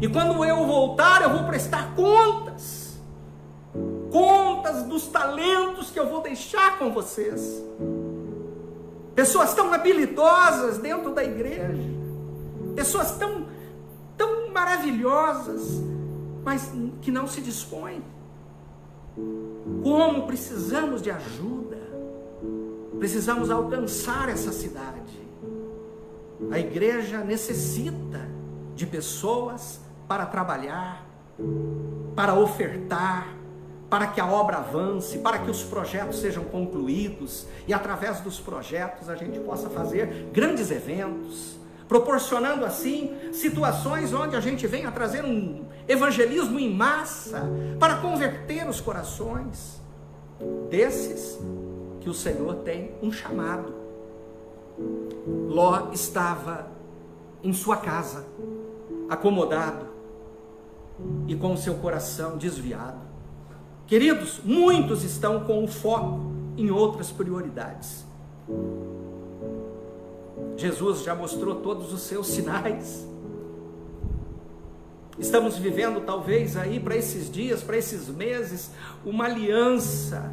e quando eu voltar eu vou prestar contas dos talentos que eu vou deixar com vocês. pessoas tão habilidosas dentro da igreja, pessoas tão maravilhosas, mas que não se dispõem. Como precisamos de ajuda, precisamos alcançar essa cidade. A igreja necessita de pessoas para trabalhar, para ofertar, para que a obra avance, para que os projetos sejam concluídos e através dos projetos a gente possa fazer grandes eventos, proporcionando assim situações onde a gente venha trazer um evangelismo em massa para converter os corações desses que o Senhor tem um chamado. Ló estava em sua casa, acomodado e com o seu coração desviado. Queridos, muitos estão com o foco em outras prioridades. Jesus já mostrou todos os seus sinais. Estamos vivendo talvez aí para esses dias, para esses meses, uma aliança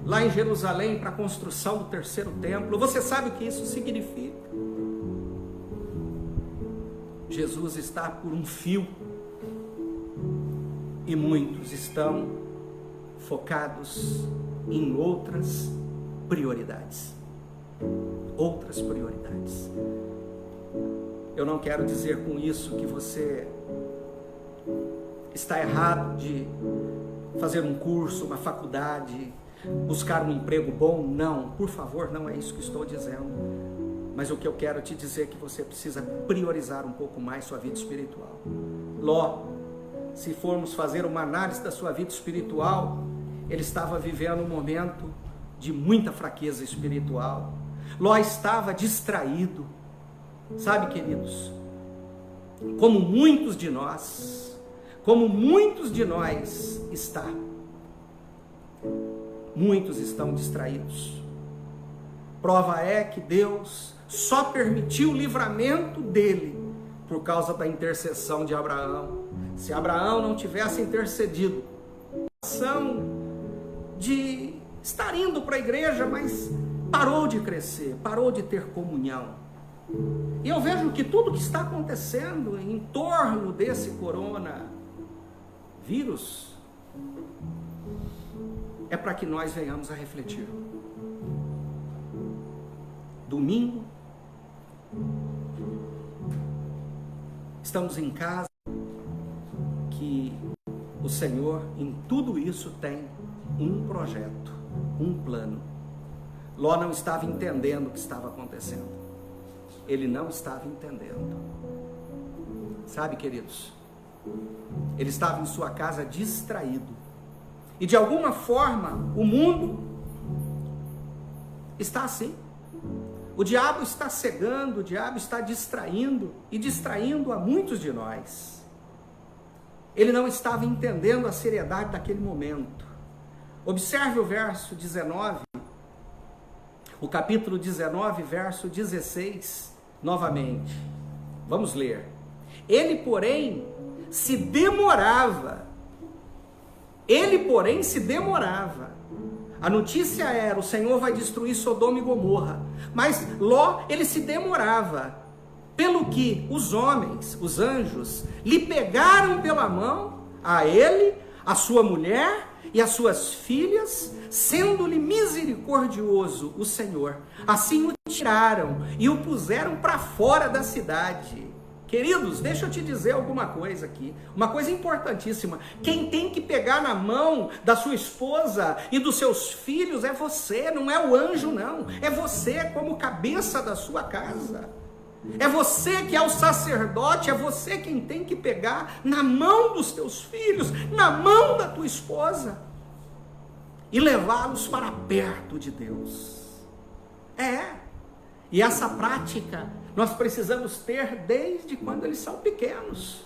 lá em Jerusalém para a construção do terceiro templo. Você sabe o que isso significa? Jesus está por um fio e muitos estão focados em outras prioridades. Outras prioridades. Eu não quero dizer com isso que você está errado de fazer um curso, uma faculdade, buscar um emprego bom. Não, por favor, não é isso que estou dizendo. Mas o que eu quero te dizer é que você precisa priorizar um pouco mais sua vida espiritual. Ló, se formos fazer uma análise da sua vida espiritual, ele estava vivendo um momento de muita fraqueza espiritual. Ló estava distraído. Sabe, queridos, como muitos de nós está. Muitos estão distraídos. Prova é que Deus só permitiu o livramento dele por causa da intercessão de Abraão. Se Abraão não tivesse intercedido, a ação de estar indo para a igreja, mas parou de crescer, parou de ter comunhão. E eu vejo que tudo que está acontecendo em torno desse coronavírus é para que nós venhamos a refletir. Domingo, estamos em casa, que o Senhor em tudo isso tem um projeto, um plano. Ló não estava entendendo o que estava acontecendo. Ele não estava entendendo. Sabe, queridos, ele estava em sua casa distraído. E de alguma forma, o mundo está assim. O diabo está cegando, o diabo está distraindo e distraindo a muitos de nós. Ele não estava entendendo a seriedade daquele momento. Observe o verso 19, o capítulo 19, verso 16, novamente. Vamos ler. Ele, porém, se demorava. A notícia era: o Senhor vai destruir Sodoma e Gomorra. Mas Ló, ele se demorava. Pelo que os homens, os anjos, lhe pegaram pela mão, a ele, a sua mulher e as suas filhas, sendo-lhe misericordioso o Senhor. Assim o tiraram e o puseram para fora da cidade. Queridos, deixa eu te dizer alguma coisa aqui, uma coisa importantíssima. Quem tem que pegar na mão da sua esposa e dos seus filhos é você, não é o anjo não. É você como cabeça da sua casa. É você que é o sacerdote, é você quem tem que pegar na mão dos teus filhos, na mão da tua esposa e levá-los para perto de Deus. E essa prática nós precisamos ter desde quando eles são pequenos,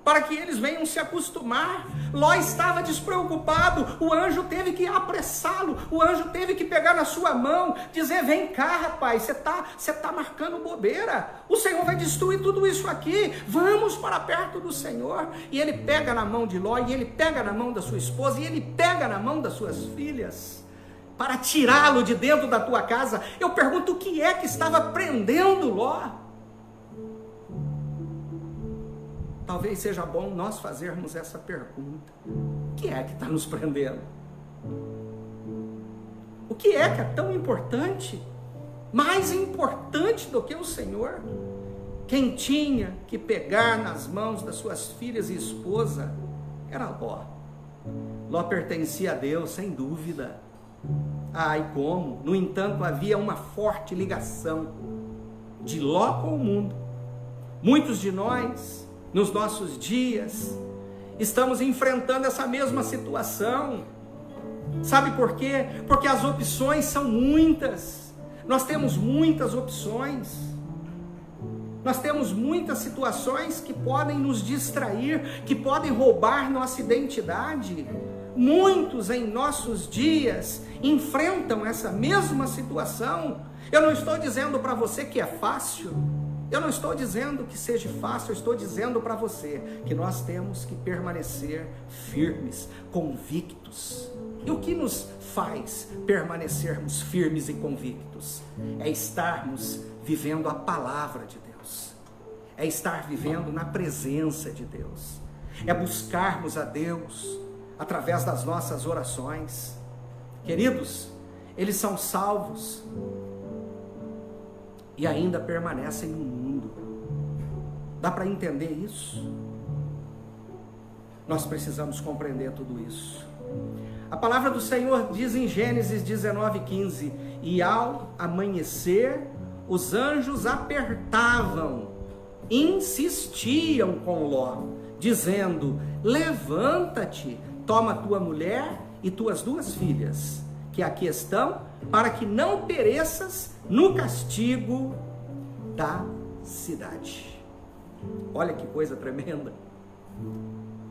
para que eles venham se acostumar. Ló estava despreocupado, o anjo teve que apressá-lo, o anjo teve que pegar na sua mão, dizer: vem cá, rapaz, você tá marcando bobeira, o Senhor vai destruir tudo isso aqui, vamos para perto do Senhor. E ele pega na mão de Ló, e ele pega na mão da sua esposa, e ele pega na mão das suas filhas, para tirá-lo de dentro da tua casa. Eu pergunto, o que é que estava prendendo Ló? Talvez seja bom nós fazermos essa pergunta. O que é que está nos prendendo? O que é que é tão importante? Mais importante do que o Senhor? Quem tinha que pegar nas mãos das suas filhas e esposa era Ló. Ló pertencia a Deus, sem dúvida. E como? No entanto, havia uma forte ligação de Ló com o mundo. Muitos de nós, nos nossos dias, estamos enfrentando essa mesma situação. Sabe por quê? Porque as opções são muitas. Nós temos muitas opções. Nós temos muitas situações que podem nos distrair, que podem roubar nossa identidade. Muitos em nossos dias enfrentam essa mesma situação. Eu não estou dizendo para você que é fácil. Eu não estou dizendo que seja fácil. Eu estou dizendo para você que nós temos que permanecer firmes, convictos. E o que nos faz permanecermos firmes e convictos? É estarmos vivendo a palavra de Deus. É estar vivendo na presença de Deus. É buscarmos a Deus através das nossas orações. Queridos, eles são salvos e ainda permanecem no mundo. Dá para entender isso? Nós precisamos compreender tudo isso. A palavra do Senhor diz em Gênesis 19:15: e ao amanhecer, os anjos apertavam, insistiam com Ló, dizendo: levanta-te, toma tua mulher e tuas 2 filhas, que aqui estão, para que não pereças no castigo da cidade. Olha que coisa tremenda.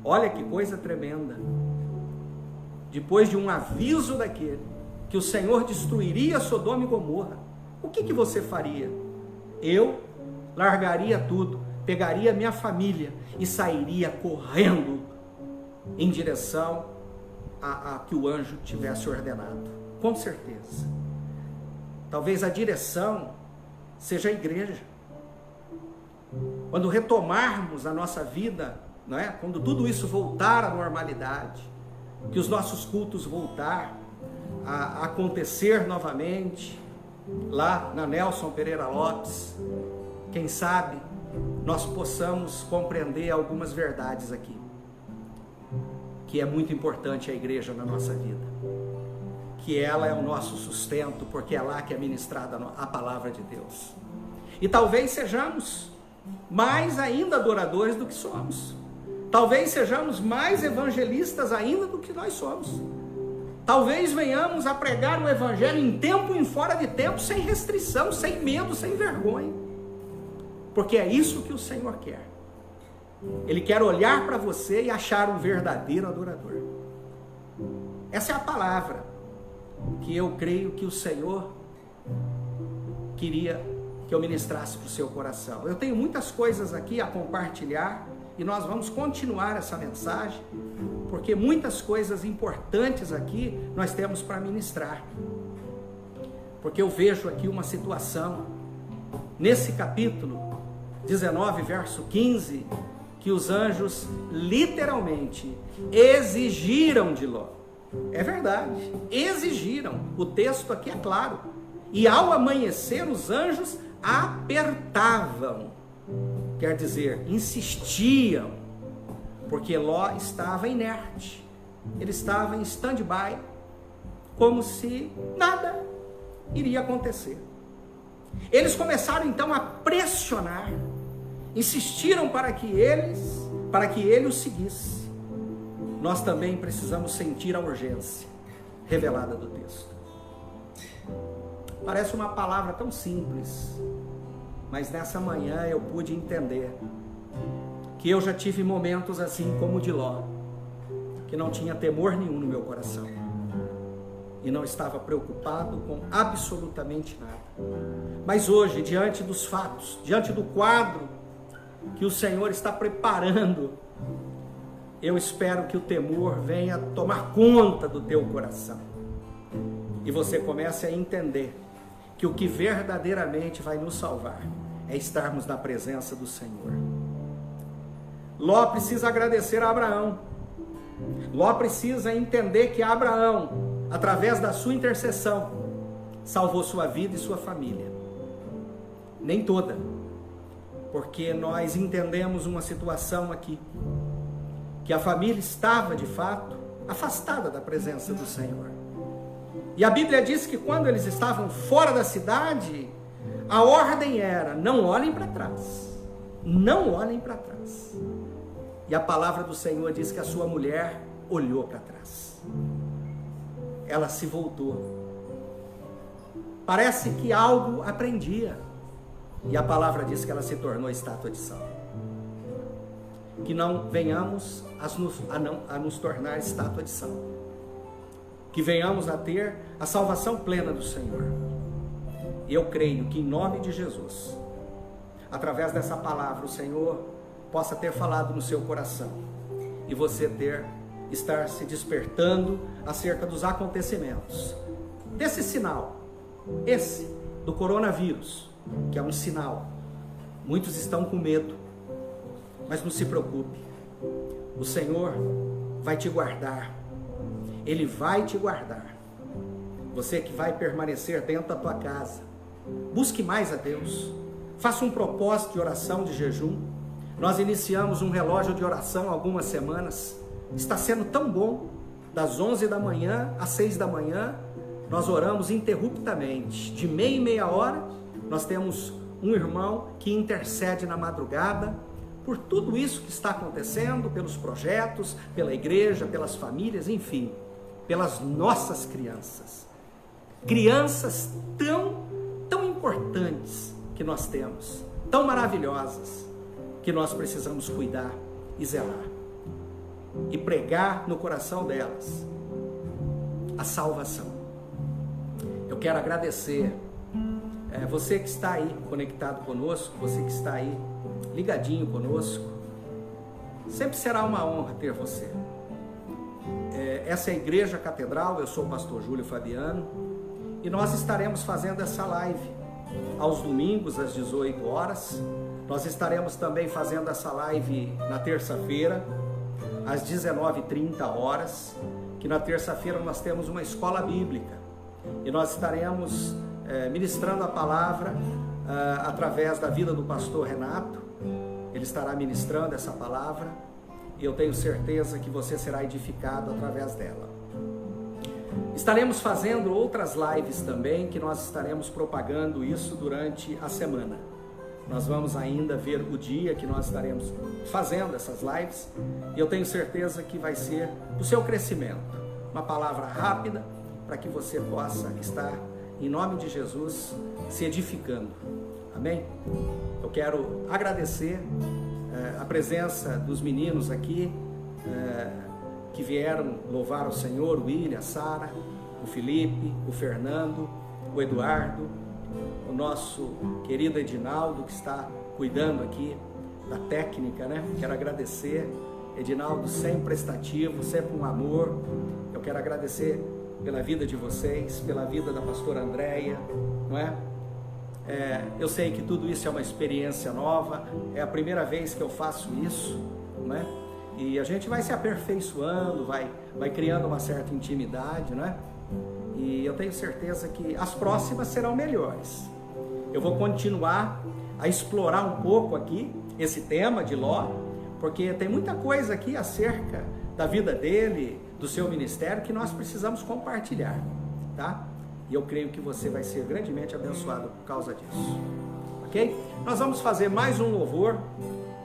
Olha que coisa tremenda. Depois de um aviso daquele, que o Senhor destruiria Sodoma e Gomorra, o que você faria? Eu largaria tudo, pegaria minha família e sairia correndo em direção a que o anjo tivesse ordenado. Com certeza. Talvez a direção seja a igreja. Quando retomarmos a nossa vida, não é? Quando tudo isso voltar à normalidade, que os nossos cultos voltar a acontecer novamente, lá na Nelson Pereira Lopes, quem sabe nós possamos compreender algumas verdades aqui, que é muito importante a igreja na nossa vida, que ela é o nosso sustento, porque é lá que é ministrada a palavra de Deus. E talvez sejamos mais ainda adoradores do que somos. Talvez sejamos mais evangelistas ainda do que nós somos. Talvez venhamos a pregar o evangelho em tempo e em fora de tempo, sem restrição, sem medo, sem vergonha. Porque é isso que o Senhor quer. Ele quer olhar para você e achar um verdadeiro adorador. Essa é a palavra que eu creio que o Senhor queria que eu ministrasse para o seu coração. Eu tenho muitas coisas aqui a compartilhar e nós vamos continuar essa mensagem, porque muitas coisas importantes aqui nós temos para ministrar. Porque eu vejo aqui uma situação, nesse capítulo 19, verso 15, que os anjos literalmente exigiram de Ló. É verdade, exigiram. O texto aqui é claro. E ao amanhecer os anjos apertavam, quer dizer, insistiam, porque Ló estava inerte, ele estava em stand-by, como se nada iria acontecer. Eles começaram então a pressionar, insistiram para que ele o seguisse. Nós também precisamos sentir a urgência revelada do texto. Parece uma palavra tão simples, mas nessa manhã eu pude entender que eu já tive momentos assim como o de Ló, que não tinha temor nenhum no meu coração e não estava preocupado com absolutamente nada. Mas hoje, diante dos fatos, diante do quadro que o Senhor está preparando, eu espero que o temor venha tomar conta do teu coração. e você comece a entender que o que verdadeiramente vai nos salvar é estarmos na presença do Senhor. Ló precisa agradecer a Abraão. Ló precisa entender que Abraão, através da sua intercessão, salvou sua vida e sua família. Nem toda, porque nós entendemos uma situação aqui, que a família estava de fato afastada da presença do Senhor. E a Bíblia diz que quando eles estavam fora da cidade, a ordem era: não olhem para trás, não olhem para trás. E a palavra do Senhor diz que a sua mulher olhou para trás, ela se voltou. Parece que algo a prendia, e a palavra diz que ela se tornou estátua de sal. Que não venhamos a nos tornar estátua de sal, que venhamos a ter a salvação plena do Senhor. E eu creio que em nome de Jesus, através dessa palavra, o Senhor possa ter falado no seu coração, e você estar se despertando acerca dos acontecimentos, desse sinal, esse do coronavírus, que é um sinal. Muitos estão com medo, mas não se preocupe, o Senhor vai te guardar, Ele vai te guardar. Você que vai permanecer dentro da tua casa, busque mais a Deus, faça um propósito de oração, de jejum. Nós iniciamos um relógio de oração há algumas semanas, está sendo tão bom. Das 11 da manhã às 6 da manhã, nós oramos interruptamente, de meia e meia hora. Nós temos um irmão que intercede na madrugada, por tudo isso que está acontecendo, pelos projetos, pela igreja, pelas famílias, enfim, pelas nossas crianças. Crianças tão importantes que nós temos, tão maravilhosas, que nós precisamos cuidar e zelar, e pregar no coração delas a salvação. Eu quero agradecer você que está aí conectado conosco, você que está aí ligadinho conosco. Sempre será uma honra ter você. Essa é a Igreja Catedral, eu sou o pastor Júlio Fabiano, e nós estaremos fazendo essa live aos domingos às 18 horas. Nós estaremos também fazendo essa live na terça-feira às 19h30 horas, que na terça-feira nós temos uma escola bíblica, e nós estaremos ministrando a palavra através da vida do pastor Renato. Ele estará ministrando essa palavra, e eu tenho certeza que você será edificado através dela. Estaremos fazendo outras lives também, que nós estaremos propagando isso durante a semana. Nós vamos ainda ver o dia que nós estaremos fazendo essas lives, e eu tenho certeza que vai ser do seu crescimento. Uma palavra rápida para que você possa estar, em nome de Jesus, se edificando. Amém? Eu quero agradecer a presença dos meninos aqui, que vieram louvar o Senhor, o William, a Sara, o Felipe, o Fernando, o Eduardo, o nosso querido Edinaldo, que está cuidando aqui da técnica, né? Quero agradecer, Edinaldo, sempre prestativo, sempre um amor. Eu quero agradecer pela vida de vocês, pela vida da pastora Andréia, não é? Eu sei que tudo isso é uma experiência nova, é a primeira vez que eu faço isso, não é? E a gente vai se aperfeiçoando, vai criando uma certa intimidade, não é? E eu tenho certeza que as próximas serão melhores. Eu vou continuar a explorar um pouco aqui esse tema de Ló, porque tem muita coisa aqui acerca da vida dele, do seu ministério, que nós precisamos compartilhar, tá? E eu creio que você vai ser grandemente abençoado por causa disso, ok? Nós vamos fazer mais um louvor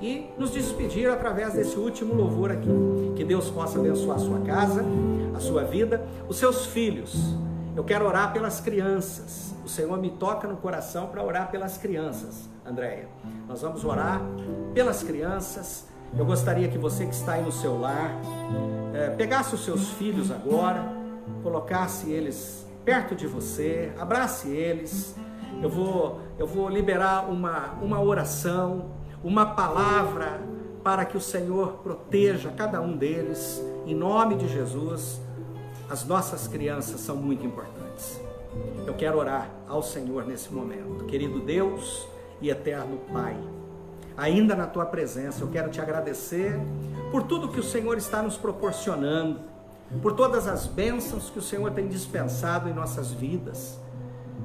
e nos despedir através desse último louvor aqui. Que Deus possa abençoar a sua casa, a sua vida, os seus filhos. Eu quero orar pelas crianças. O Senhor me toca no coração para orar pelas crianças, Andréia. Nós vamos orar pelas crianças. Eu gostaria que você que está aí no seu lar, pegasse os seus filhos agora, colocasse eles perto de você, abrace eles. Eu vou liberar uma oração, uma palavra para que o Senhor proteja cada um deles, em nome de Jesus. as nossas crianças são muito importantes. Eu quero orar ao Senhor nesse momento. Querido Deus e eterno Pai, ainda na tua presença, eu quero te agradecer por tudo que o Senhor está nos proporcionando, por todas as bênçãos que o Senhor tem dispensado em nossas vidas.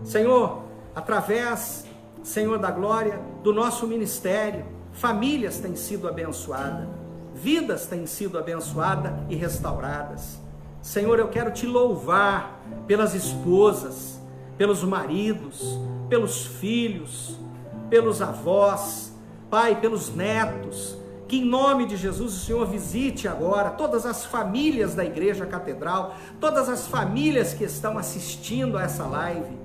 Senhor, através, Senhor da glória, do nosso ministério, famílias têm sido abençoadas, vidas têm sido abençoadas e restauradas. Senhor, eu quero te louvar pelas esposas, pelos maridos, pelos filhos, pelos avós, Pai, pelos netos. Que em nome de Jesus o Senhor visite agora todas as famílias da Igreja Catedral, todas as famílias que estão assistindo a essa live.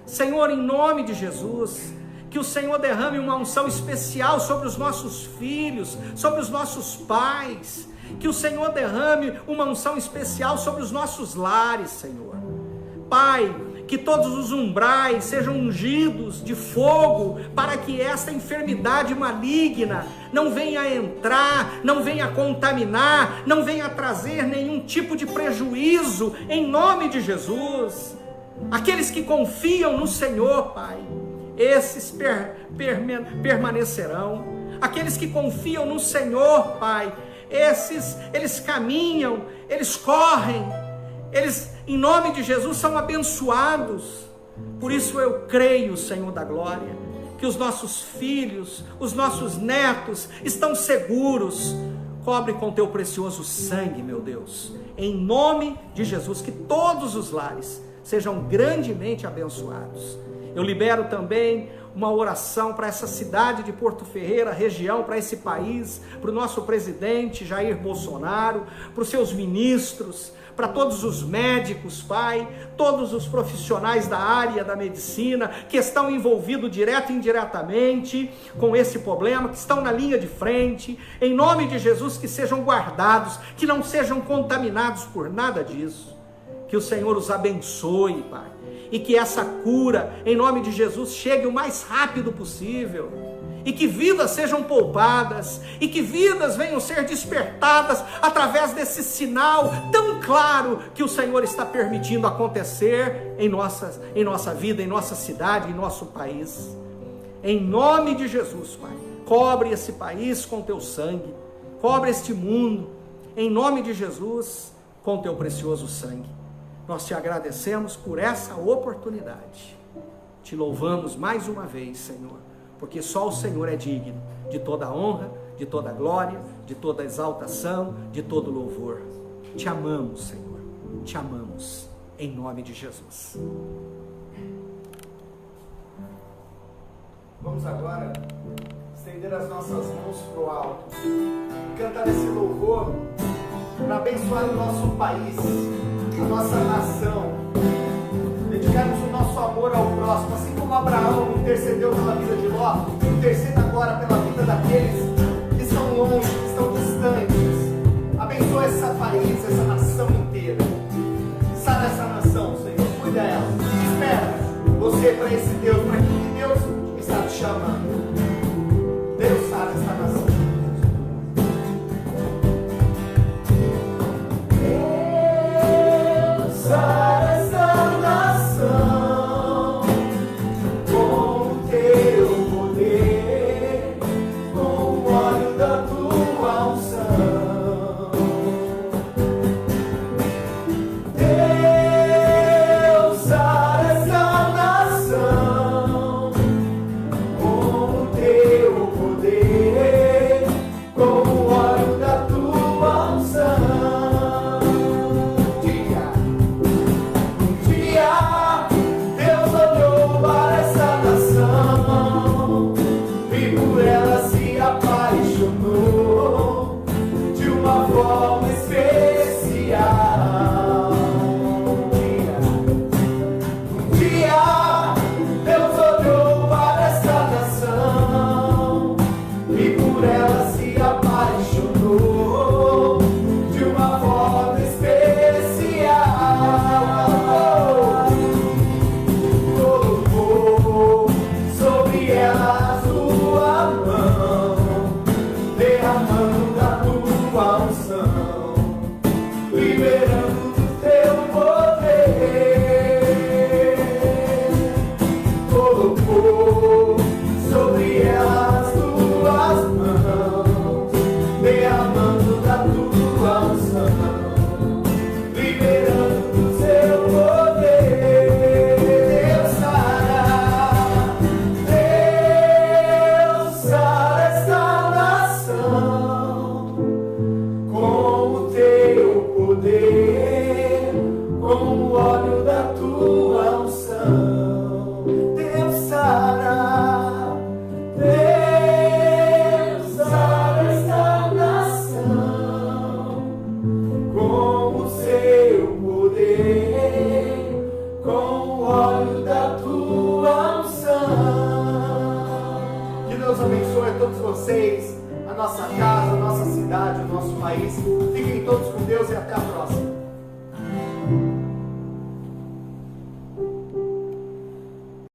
Senhor, em nome de Jesus, que o Senhor derrame uma unção especial sobre os nossos filhos, sobre os nossos pais, que o Senhor derrame uma unção especial sobre os nossos lares, Senhor. Pai, que todos os umbrais sejam ungidos de fogo, para que esta enfermidade maligna não venha entrar, não venha contaminar, não venha trazer nenhum tipo de prejuízo, em nome de Jesus. Aqueles que confiam no Senhor, Pai, esses permanecerão. Aqueles que confiam no Senhor, Pai, eles caminham, eles correm, eles, em nome de Jesus, são abençoados. Por isso eu creio, Senhor da glória, que os nossos filhos, os nossos netos estão seguros. Cobre com teu precioso sangue, meu Deus, em nome de Jesus, que todos os lares sejam grandemente abençoados. Eu libero também uma oração para essa cidade de Porto Ferreira, região, para esse país, para o nosso presidente Jair Bolsonaro, para os seus ministros, para todos os médicos, Pai, todos os profissionais da área da medicina que estão envolvidos direto e indiretamente com esse problema, que estão na linha de frente, em nome de Jesus, que sejam guardados, que não sejam contaminados por nada disso. Que o Senhor os abençoe, Pai, e que essa cura, em nome de Jesus, chegue o mais rápido possível, e que vidas sejam poupadas, e que vidas venham ser despertadas através desse sinal tão claro que o Senhor está permitindo acontecer em nossa vida, em nossa cidade, em nosso país. Em nome de Jesus, Pai, cobre esse país com teu sangue, cobre este mundo, em nome de Jesus, com teu precioso sangue. Nós te agradecemos por essa oportunidade, te louvamos mais uma vez, Senhor, porque só o Senhor é digno de toda honra, de toda glória, de toda exaltação, de todo louvor. Te amamos, Senhor, te amamos, em nome de Jesus. Vamos agora estender as nossas mãos para o alto, cantar esse louvor para abençoar o nosso país, a nossa nação, dedicarmos o nosso amor ao próximo, assim como Abraão intercedeu pela vida de Ló, interceda agora pela vida daqueles que estão longe, que estão distantes. Abençoa esse país, essa nação inteira. Sara essa nação, Senhor, cuida dela. Espera você para esse Deus, para que Deus está te chamando. Deus sara essa nação. Sara essa nação com teu poder, com o a nossa casa, a nossa cidade, o nosso país. Fiquem todos com Deus e até a próxima.